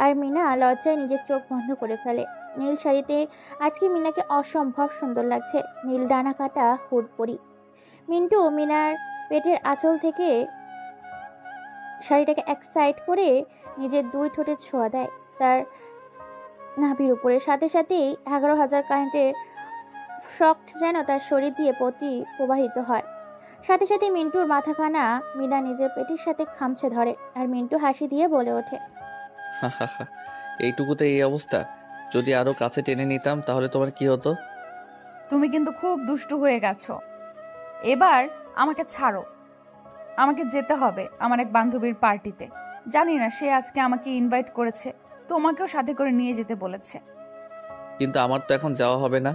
Speaker 3: আর মিনা লজ্জায় নিজের চোখ বন্ধ করে ফেলে। নীল শাড়িতে আজকে মিনাকে অসম্ভব সুন্দর লাগছে। নীল ডানা কাটা হুড পরি। মিন্টু মিনার পেটের আঁচল থেকে শাড়িটাকে এক সাইড করে নিজের 2 ঠোঁটে ছোঁয়া দেয় তার নাভির উপরে। সাথে সাথেই 11,000 কারেন্টের শক্ট যেন তার শরীর দিয়ে প্রবাহিত হয়। সাথে সাথে মিন্টুর মাথাখানা মিনা নিজের পেটের সাথে খামছে ধরে, আর মিন্টু হাসি দিয়ে বলে ওঠে,
Speaker 1: হা হা হা, এইটুকুতে এই অবস্থা? যদি আরো কাছে টেনে নিতাম তাহলে তোমার কি হতো?
Speaker 8: তুমি কিন্তু খুব দুষ্টু হয়ে গেছো। এবার আমাকে ছাড়ো, আমাকে যেতে হবে আমার এক বান্ধবীর পার্টিতে। জানি না সে আজকে আমাকে ইনভাইট করেছে, তোমাকেও সাথে করে নিয়ে যেতে বলেছে।
Speaker 1: কিন্তু আমার তো এখন যাওয়া হবে না,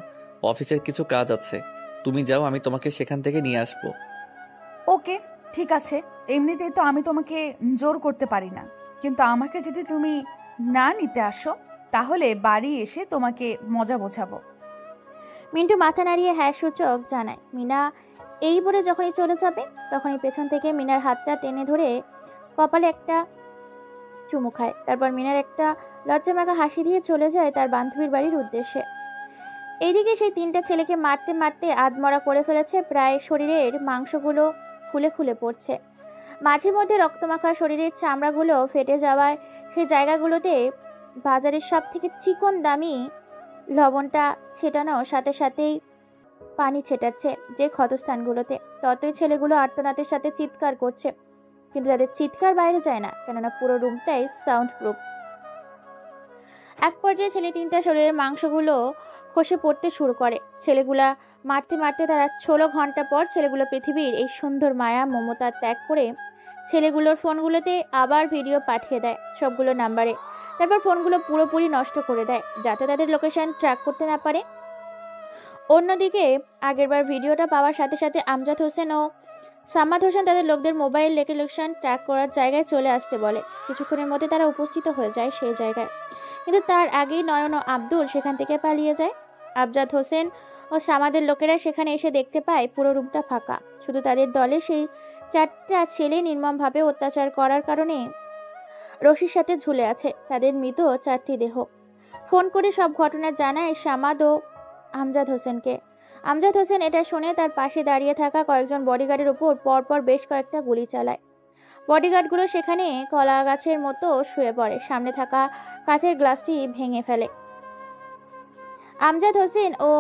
Speaker 1: অফিসের কিছু কাজ আছে। তুমি যাও, আমি তোমাকে সেখান থেকে নিয়ে আসবো।
Speaker 8: ওকে, ঠিক আছে। এমনিতেই তো আমি তোমাকে জোর করতে পারি না, কিন্তু আমাকে যদি তুমি না নিতে আসো তাহলে বাড়ি এসে তোমাকে মজা বোঝাবো।
Speaker 3: মিন্টু মাথা নাড়িয়ে হ্যাঁ সূচক জানায়। মিনা এই বলে যখনই চলে যাবে তখনই পেছন থেকে মিনার হাতটা টেনে ধরে কপালে একটা চুমু খায়। তারপর মিনার একটা লজ্জামাখা হাসি দিয়ে চলে যায় তার বান্ধবীর বাড়ির উদ্দেশ্যে। এইদিকে সেই 3টা ছেলেকে মারতে মারতে আধমরা করে ফেলেছে, প্রায় শরীরের মাংসগুলো খুলে খুলে পড়ছে। মাঝে মধ্যে রক্তমাখা শরীরের চামড়াগুলো ফেটে যাওয়ায় সেই জায়গাগুলোতে বাজারের সব থেকে চিকন দামি লবণটা ছেটানো সাথে সাথেই পানি ছেটাচ্ছে যে ক্ষতস্থানগুলোতে। ততই ছেলেগুলো আর্তনাদের সাথে চিৎকার করছে, কিন্তু তাদের চিৎকার বাইরে যায় না, কেননা পুরো রুমটাই সাউন্ড প্রুফ। এক পর্যায়ে ছেলে 3টা শরীরের মাংসগুলো খসে পড়তে শুরু করে। ছেলেগুলা মারতে মারতে তারা 16 ঘন্টা পর ছেলেগুলো পৃথিবীর এই সুন্দর মায়া মমতা ত্যাগ করে ছেলেগুলোর ফোনগুলোতে আবার ভিডিও পাঠিয়ে দেয় সবগুলো নাম্বারে। তারপর ফোনগুলো পুরোপুরি নষ্ট করে দেয় যাতে তাদের লোকেশন ট্র্যাক করতে না পারে। অন্যদিকে আগেরবার ভিডিওটা পাওয়ার সাথে সাথে আমজাদ হোসেন ও সাম্মাদ হোসেন তাদের লোকদের মোবাইল লোকেশন ট্র্যাক করার জায়গায় চলে আসতে বলে। কিছুক্ষণের মধ্যে তারা উপস্থিত হয়ে যায় সেই জায়গায়, কিন্তু তার আগেই নয়ন ও আব্দুল সেখান থেকে পালিয়ে যায়। আমজাদ হোসেন ও সামাদের লোকেরা সেখানে এসে দেখতে পায় পুরো রুমটা ফাঁকা, শুধু তাদের দলে সেই 4টা ছেলে নির্মমভাবে অত্যাচার করার কারণে রশির সাথে ঝুলে আছে তাদের মৃত 4টি দেহ। ফোন করে সব ঘটনা জানায় সামাদ ও আমজাদ হোসেনকে। আমজাদ হোসেন এটা শুনে তার পাশে দাঁড়িয়ে থাকা কয়েকজন বডিগার্ডের উপর পরপর বেশ কয়েকটা গুলি চালায়। বডিগার্ডগুলো সেখানে কলা গাছের মতো শুয়ে পড়ে, সামনে থাকা কাচের গ্লাসটি ভেঙে ফেলে। আমজাদ হোসেন ও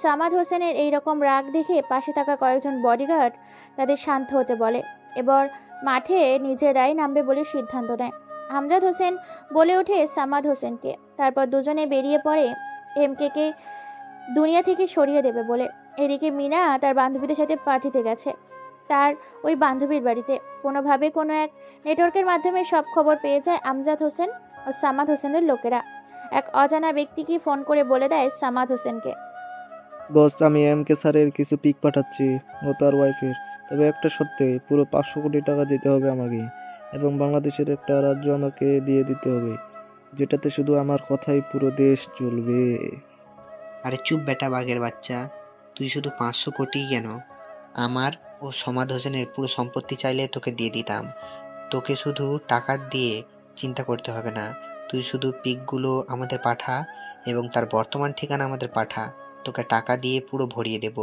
Speaker 3: সামাদ হোসেনের এইরকম রাগ দেখে পাশে থাকা কয়েকজন বডিগার্ড তাদের শান্ত হতে বলে। এবার মাঠে নিজেরাই নামবে বলে সিদ্ধান্ত নেয়। আমজাদ হোসেন বলে ওঠে সামাদ হোসেনকে, তারপর দুজনে বেরিয়ে পড়ে এমকে দুনিয়া থেকে সরিয়ে দেবে বলে। এদিকে মিনা তার বান্ধবীদের সাথে পার্টিতে গেছে তার ওই বান্ধবীর বাড়িতে। কোনোভাবে কোনো এক নেটওয়ার্কের মাধ্যমে সব খবর পেয়ে যায় আমজাদ হোসেন ও সামাদ হোসেনের লোকেরা। এক অজানা ব্যক্তিকে ফোন করে বলে দেয় সামাদ হোসেনকে,
Speaker 4: বস, আমি এমকে স্যারের কিছু পিক পাঠাচ্ছি ও তার ওয়াইফের। তবে একটা সত্যি, পুরো 500 কোটি টাকা দিতে হবে আমাকে, এবং বাংলাদেশের একটা রাজ্য আমাকে দিয়ে দিতে হবে, যেটাতে শুধু আমার কথাই পুরো দেশ চলবে।
Speaker 13: আরে চুপ বেটা বাঘের বাচ্চা, তুই শুধু 500 কোটি কেন, আমার ও সমাদ হোসেনের পুরো সম্পত্তি চাইলে তোকে দিয়ে দিতাম। তোকে শুধু টাকা দিয়ে চিন্তা করতে হবে না, তুই শুধু পিকগুলো আমাদের পাঠা এবং তার বর্তমান ঠিকানা আমাদের পাঠা, তোকে টাকা দিয়ে পুরো ভরিয়ে দেব।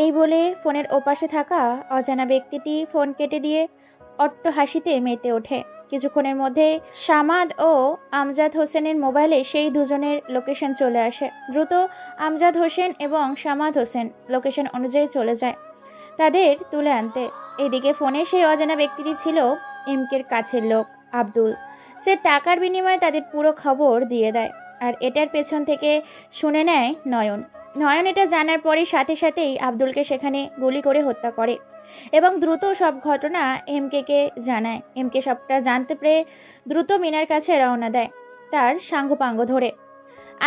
Speaker 3: এই বলে ফোনের ওপাশে থাকা অজানা ব্যক্তিটি ফোন কেটে দিয়ে অট্ট হাসিতে মেতে ওঠে। কিছুক্ষণের মধ্যে সামাদ ও আমজাদ হোসেনের মোবাইলে সেই দুজনের লোকেশন চলে আসে। দ্রুত আমজাদ হোসেন এবং সামাদ হোসেন লোকেশন অনুযায়ী চলে যায় তাদের তুলে আনতে। এদিকে ফোনে সেই অজানা ব্যক্তিটি ছিল এমকের কাছের লোক আব্দুল। সে টাকার বিনিময়ে তাদের পুরো খবর দিয়ে দেয়, আর এটার পেছন থেকে শুনে নেয় নয়ন। নয়ন এটা জানার পরে সাথে সাথেই আব্দুলকে সেখানে গুলি করে হত্যা করে এবং দ্রুত সব ঘটনা এমকে জানায়। এমকে সবটা জানতে পেরে দ্রুত মিনার কাছে রওনা দেয় তার সাঙ্গপাঙ্গ ধরে।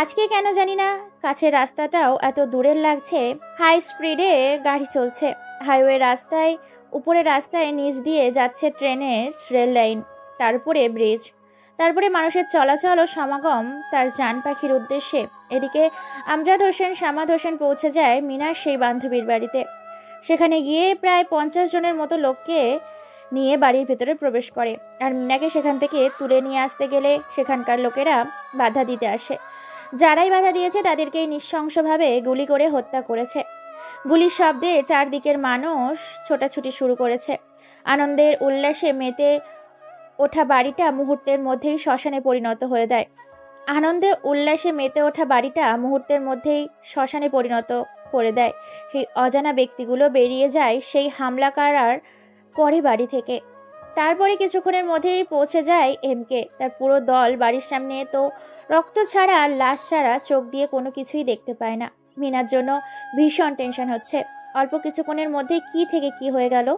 Speaker 3: আজকে কেন জানি না কাছের রাস্তাটাও এত দূরের লাগছে। হাই স্পিডে গাড়ি চলছে হাইওয়ে রাস্তায়, উপরে রাস্তায় নিচ দিয়ে যাচ্ছে ট্রেনের রেল লাইন, তারপরে ব্রিজ, তারপরে মানুষের চলাচল ও সমাগম তার জান পাখির উদ্দেশ্যে। এদিকে আমজাদ হোসেন সামাদ হোসেন পৌঁছে যায় মিনার সেই বান্ধবীর বাড়িতে। সেখানে গিয়ে প্রায় 50 জনের মতো লোককে নিয়ে বাড়ির ভেতরে প্রবেশ করে, আর মিনাকে সেখান থেকে তুলে নিয়ে আসতে গেলে সেখানকার লোকেরা বাধা দিতে আসে। যারাই বাধা দিয়েছে তাদেরকেই নৃশংসভাবে গুলি করে হত্যা করেছে। গুলির শব্দে চারদিকের মানুষ ছোটাছুটি শুরু করেছে। আনন্দের উল্লাসে মেতে ওঠা বাড়িটা মুহূর্তের মধ্যেই শ্মশানে পরিণত হয়ে যায়। আনন্দে উল্লাসে মেতে ওঠা বাড়িটা মুহূর্তের মধ্যেই শ্মশানে পরিণত করে দেয়। সেই অজানা ব্যক্তিগুলো বেরিয়ে যায় সেই হামলাকারার পরে বাড়ি থেকে। তারপরে কিছুক্ষণের মধ্যেই পৌঁছে যায় এমকে। তার পুরো দল বাড়ির সামনে, তো রক্ত ছাড়া, লাশ ছাড়া চোখ দিয়ে কোনো কিছুই দেখতে পায় না। মিনার জন্য ভীষণ টেনশন হচ্ছে, অল্প কিছুক্ষণের মধ্যে কি থেকে কি হয়ে গেল।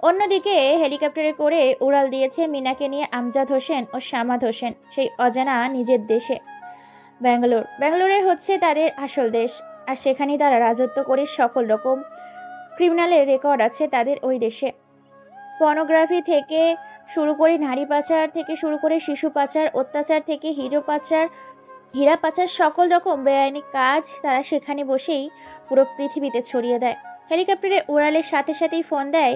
Speaker 3: অন্যদিকে হেলিকপ্টারে করে উড়াল দিয়েছে মিনাকে নিয়ে আমজাদ হোসেন ও শামাদ হোসেন সেই অজানা নিজের দেশে, ব্যাঙ্গালোর। ব্যাঙ্গালোরে হচ্ছে তাদের আসল দেশ, আর সেখানেই তারা রাজত্ব করে সকল রকম ক্রিমিনালের রেকর্ড আছে তাদের ওই দেশে। পর্নোগ্রাফি থেকে শুরু করে নারী পাচার থেকে শুরু করে শিশু পাচার, অত্যাচার থেকে হীরা পাচার, সকল রকম বেআইনি কাজ তারা সেখানে বসেই পুরো পৃথিবীতে ছড়িয়ে দেয়। হেলিকপ্টারে উড়ালের সাথে সাথেই ফোন দেয়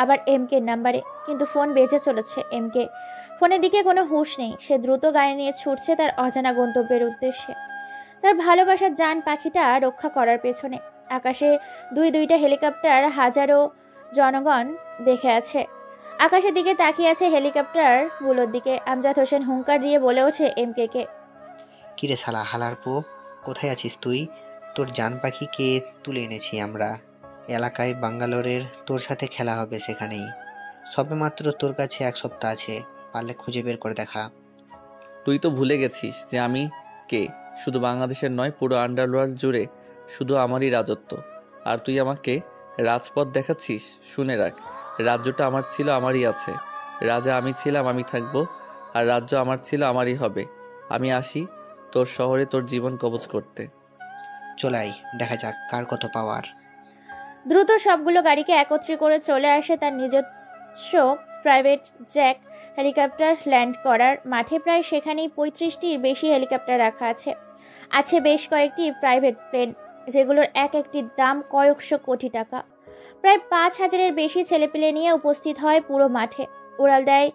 Speaker 3: আবার এমকের নাম্বারে, কিন্তু ফোন বেজে চলেছে এমকে। ফোনের দিকে কোনো হুঁশ নেই। সে দ্রুত গাড়ি নিয়ে ছুটছে তার অজানা গন্তব্যের উদ্দেশ্যে, তার ভালোবাসার জান পাখিটা রক্ষা করার পেছনে। আকাশে দুইটা হেলিকপ্টার, হাজারো জনগণ দেখে আছে। আকাশের দিকে তাকিয়ে আছে হেলিকপ্টারগুলোর দিকে। আমজাদ হোসেন হুঙ্কার দিয়ে বলে ওঠে এমকে কে,
Speaker 13: কিরে শালা হালার পো, কোথায় আছিস তুই? তোর জান পাখিকে তুলে এনেছি আমরা এলাকায়, বাঙ্গালোরের। তোর সাথে খেলা হবে সেখানেই। সবেমাত্র তোর কাছে 1 সপ্তাহ আছে, পারলে খুঁজে বের করে দেখা।
Speaker 1: তুই তো ভুলে গেছিস যে আমি কে। শুধু বাংলাদেশের নয়, পুরো আন্ডারওয়ার্ল্ড জুড়ে শুধু আমারই রাজত্ব। আর তুই আমাকে রাজপথ দেখাচ্ছিস? শুনে রাখ, রাজ্যটা আমার ছিল, আমারই আছে। রাজা আমি ছিলাম, আমি থাকবো। আর রাজ্য আমার ছিল, আমারই হবে। আমি আসি তোর শহরে তোর জীবন কবজ করতে।
Speaker 13: চলাই, দেখা যাক কার কত পাওয়ার।
Speaker 3: দ্রুত সবগুলো গাড়িকে একত্রে করে চলে আসে তার নিজস্ব প্রাইভেট জ্যাক হেলিকপ্টার ল্যান্ড করার মাঠে। প্রায় সেখানেই 35টির বেশি হেলিকপ্টার রাখা আছে। আছে বেশ কয়েকটি প্রাইভেট প্লেন, যেগুলোর এক একটির দাম কয়েকশো কোটি টাকা। প্রায় 5000-এর বেশি ছেলেপেলে নিয়ে উপস্থিত হয় পুরো মাঠে। উড়াল দেয়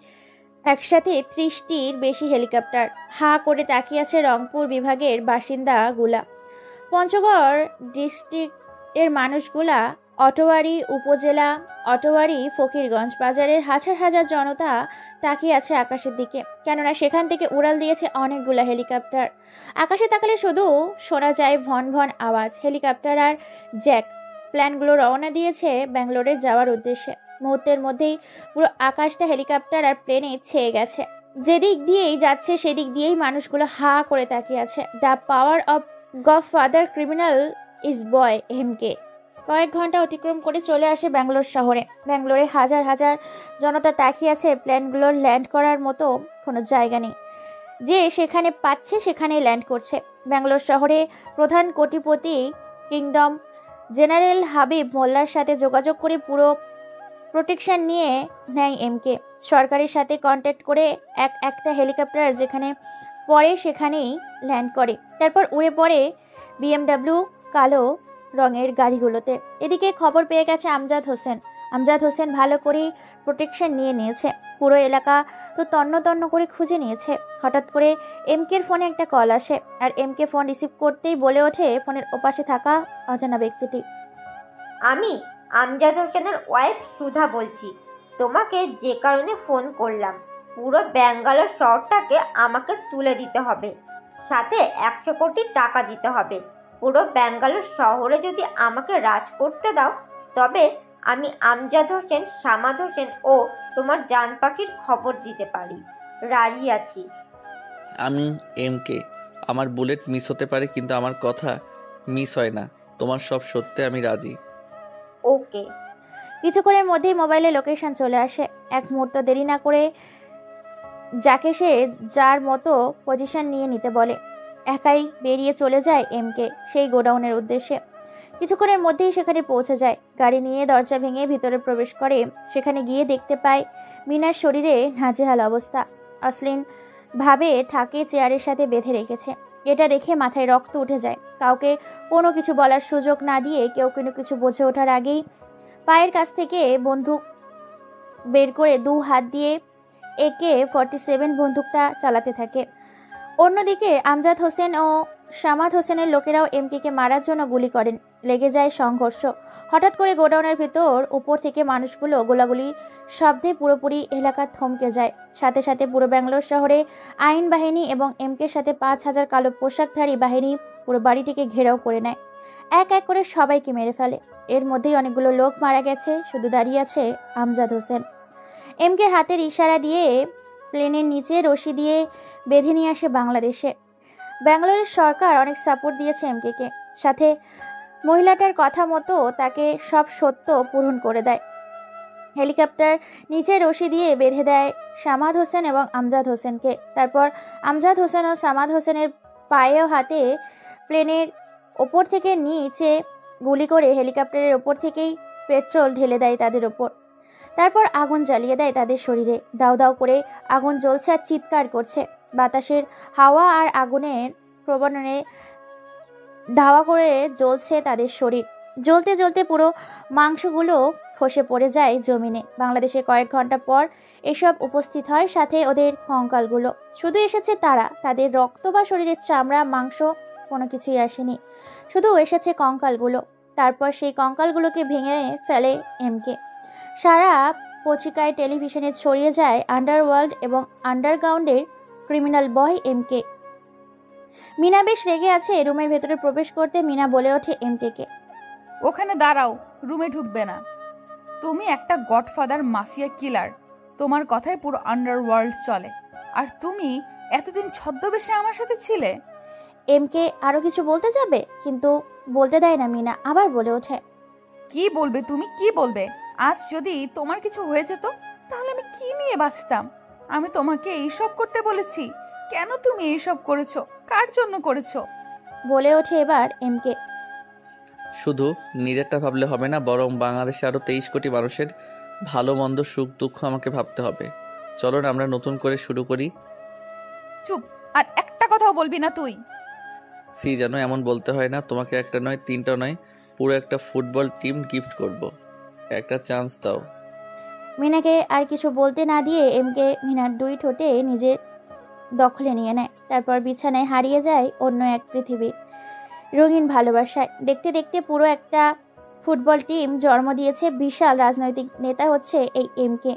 Speaker 3: একসাথে 30টির বেশি হেলিকপ্টার। হাঁ করে তাকিয়ে আছে রংপুর বিভাগের বাসিন্দাগুলা, পঞ্চগড় ডিস্ট্রিক্টের মানুষগুলা, অটোয়ারি উপজেলা, অটোয়ারি ফকিরগঞ্জ বাজারের হাজার হাজার জনতা তাকিয়ে আছে আকাশের দিকে, কেননা সেখান থেকে উড়াল দিয়েছে অনেকগুলা হেলিকপ্টার। আকাশে তাকালে শুধু শোনা যায় ভন ভন আওয়াজ। হেলিকপ্টার আর জ্যাক প্ল্যানগুলো রওনা দিয়েছে ব্যাঙ্গালোরে যাওয়ার উদ্দেশ্যে। মুহূর্তের মধ্যেই পুরো আকাশটা হেলিকপ্টার আর প্লেনে ছেয়ে গেছে। যেদিক দিয়েই যাচ্ছে সেদিক দিয়েই মানুষগুলো হা করে তাকিয়ে আছে। The power of godfather criminal is boy MK. কয়েক ঘন্টা অতিক্রম করে চলে আসে ব্যাঙ্গালোর শহরে। ব্যাঙ্গালোরে হাজার হাজার জনতা তাকিয়ে আছে। প্লেনগুলোর ল্যান্ড করার মতো কোনো জায়গা নেই, যে সেখানে পাচ্ছে সেখানেই ল্যান্ড করছে। ব্যাঙ্গালোর শহরে প্রধান কোটিপতি কিংডম জেনারেল হাবিব মোল্লার সাথে যোগাযোগ করে পুরো প্রোটেকশন নিয়ে নেয় এমকে। সরকারের সাথে কন্ট্যাক্ট করে একটা হেলিকপ্টার যেখানে পরে সেখানেই ল্যান্ড করে, তারপর উড়ে পড়ে BMW কালো রঙের গাড়িগুলোতে। এদিকে খবর পেয়ে গেছে আমজাদ হোসেন। আমজাদ হোসেন ভালো করেই প্রোটেকশন নিয়ে নিয়েছে। পুরো এলাকা তো তন্ন তন্ন করে খুঁজে নিয়েছে। হঠাৎ করে এমকের ফোনে একটা কল আসে, আর এমকে ফোন রিসিভ করতেই বলে ওঠে ফোনের ওপাশে থাকা অজানা ব্যক্তিটি,
Speaker 9: আমি আমজাদ হোসেনের ওয়াইফ সুধা বলছি। তোমাকে যে কারণে ফোন করলাম, পুরো ব্যাঙ্গালোর শহরটাকে আমাকে তুলে দিতে হবে, সাথে 100 কোটি টাকা দিতে হবে। পুরো ব্যাঙ্গালোর শহরে যদি আমাকে রাজ করতে দাও, তবে আমি আমজাদ হোসেন, শামাদ হোসেন ও তোমার জান পাখির খবর দিতে পারি। রাজি আছি।
Speaker 1: আমি এমকে। আমার বুলেট মিস হতে পারে, কিন্তু আমার কথা মিস হয় না। তোমার সব সত্যি আমি রাজি।
Speaker 9: ওকে।
Speaker 3: কিছুক্ষণের মধ্যেই মোবাইলে লোকেশন চলে আসে। এক মুহূর্ত দেরি না করে যাকে সে যার মতো পজিশন নিয়ে নিতে বলে, একাই বেরিয়ে চলে যায় এমকে সেই গোডাউনের উদ্দেশ্যে। কিছুক্ষণের মধ্যেই সেখানে পৌঁছে যায়। গাড়ি নিয়ে দরজা ভেঙে ভিতরে প্রবেশ করে। সেখানে গিয়ে দেখতে পায় মিনার শরীরে নাজেহাল অবস্থা। অশ্লীল ভাবে থাকে চেয়ারের সাথে বেঁধে রেখেছে। এটা দেখে মাথায় রক্ত উঠে যায়। কাউকে কোনো কিছু বলার সুযোগ না দিয়ে কেউ কোনো কিছু বুঝে ওঠার আগেই পায়ের কাছ থেকে বন্দুক বের করে 2 হাত দিয়ে AK-47 বন্দুকটা চালাতে থাকে। অন্যদিকে আমজাদ হোসেন ও শামাদ হোসেনের লোকেরাও এমকে মারার জন্য গুলি করেন। লেগে যায় সংঘর্ষ। হঠাৎ করে গোডাউনের ভেতর উপর থেকে মানুষগুলো গোলাগুলি শব্দে পুরোপুরি এলাকা থমকে যায়। সাথে সাথে পুরো ব্যাঙ্গালোর শহরে আইন বাহিনী এবং এমকের সাথে 5,000 কালো পোশাকধারী বাহিনী পুরো বাড়িটিকে ঘেরাও করে নেয়। এক এক করে সবাইকে মেরে ফেলে। এর মধ্যেই অনেকগুলো লোক মারা গেছে, শুধু দাঁড়িয়ে আছে আমজাদ হোসেন। এমকে হাতের ইশারা দিয়ে প্লেনের নিচে রশি দিয়ে বেঁধে নিয়ে আসে বাংলাদেশে। ব্যাঙ্গালোরের সরকার অনেক সাপোর্ট দিয়েছে এমকে, সাথে মহিলাটার কথা মতো তাকে সব সত্য পূরণ করে দেয়। হেলিকপ্টার নিচে রশি দিয়ে বেঁধে দেয় সামাদ হোসেন এবং আমজাদ হোসেনকে। তারপর আমজাদ হোসেন ও সামাদ হোসেনের পায়ে ও হাতে প্লেনের ওপর থেকে নিচে গুলি করে হেলিকপ্টারের ওপর থেকেই পেট্রোল ঢেলে দেয় তাদের ওপর। তারপর আগুন জ্বালিয়ে দেয় তাদের শরীরে। দাউ দাউ করে আগুন জ্বলছে আর চিৎকার করছে। বাতাসের হাওয়া আর আগুনের প্রবণনে ধাওয়া করে জ্বলছে তাদের শরীর। জ্বলতে জ্বলতে পুরো মাংসগুলো খসে পড়ে যায় জমিনে। বাংলাদেশে কয়েক ঘন্টা পর এসব উপস্থিত হয়, সাথে ওদের কঙ্কালগুলো। শুধু এসেছে তারা, তাদের রক্ত বা শরীরের চামড়া মাংস কোনো কিছুই আসেনি, শুধু এসেছে কঙ্কালগুলো। তারপর সেই কঙ্কালগুলোকে ভেঙে ফেলে এমকে। সারা পত্রিকায় টেলিভিশনে ছড়িয়ে যায় আন্ডারওয়ার্ল্ড এবং আন্ডারগ্রাউন্ডের ক্রিমিনাল বয় এমকে। মিনা বেশ রেগে আছে। রুমের ভেতরে প্রবেশ করতে মিনা বলে ওঠে এমকে,
Speaker 8: ওখানে দাঁড়াও, রুমে ঢুকবে না। তুমি একটা গডফাদার মাফিয়া কিলার, তোমার কথায় পুরো আন্ডারওয়ার্ল্ড চলে, আর তুমি এতদিন ছদ্মবেশে আমার সাথে ছিলে।
Speaker 3: এমকে আরো কিছু বলতে যাবে, কিন্তু বলতে দেয় না মিনা। আবার বলে ওঠে,
Speaker 8: কি বলবে তুমি, কি বলবে? আজ যদি তোমার কিছু হয়ে যেত তাহলে আমি কি নিয়ে বাঁচতাম? আমি তোমাকে এইসব করতে বলেছি, কেন তুমি এইসব করেছো? কার জন্য করেছো?
Speaker 3: বলে ওঠে এবার এমকে।
Speaker 1: শুধু নিজেরটা ভাবলে হবে না, বরং বাংলাদেশে আরও 23 কোটি মানুষের ভালো মন্দ সুখ দুঃখ আমাকে ভাবতে হবে। চলো না আমরা নতুন করে শুরু করি।
Speaker 8: চুপ, আর একটা কথাও বলবি না তুই।
Speaker 1: যেন এমন বলতে হয় না। তোমাকে একটা নয়, তিনটা নয়, পুরো একটা ফুটবল টিম গিফট করব। একটা চান্স দাও।
Speaker 3: মিনাকে আর কিছু বলতে না দিয়ে এমকে মিনার দুই ঠোঁটে নিজের দখলে নিয়ে নেয়। তারপর বিছানায় হারিয়ে যায় অন্য এক পৃথিবীর রঙিন ভালোবাসায়। দেখতে দেখতে পুরো একটা ফুটবল টিম জন্ম দিয়েছে। বিশাল রাজনৈতিক নেতা হচ্ছে এই এমকে।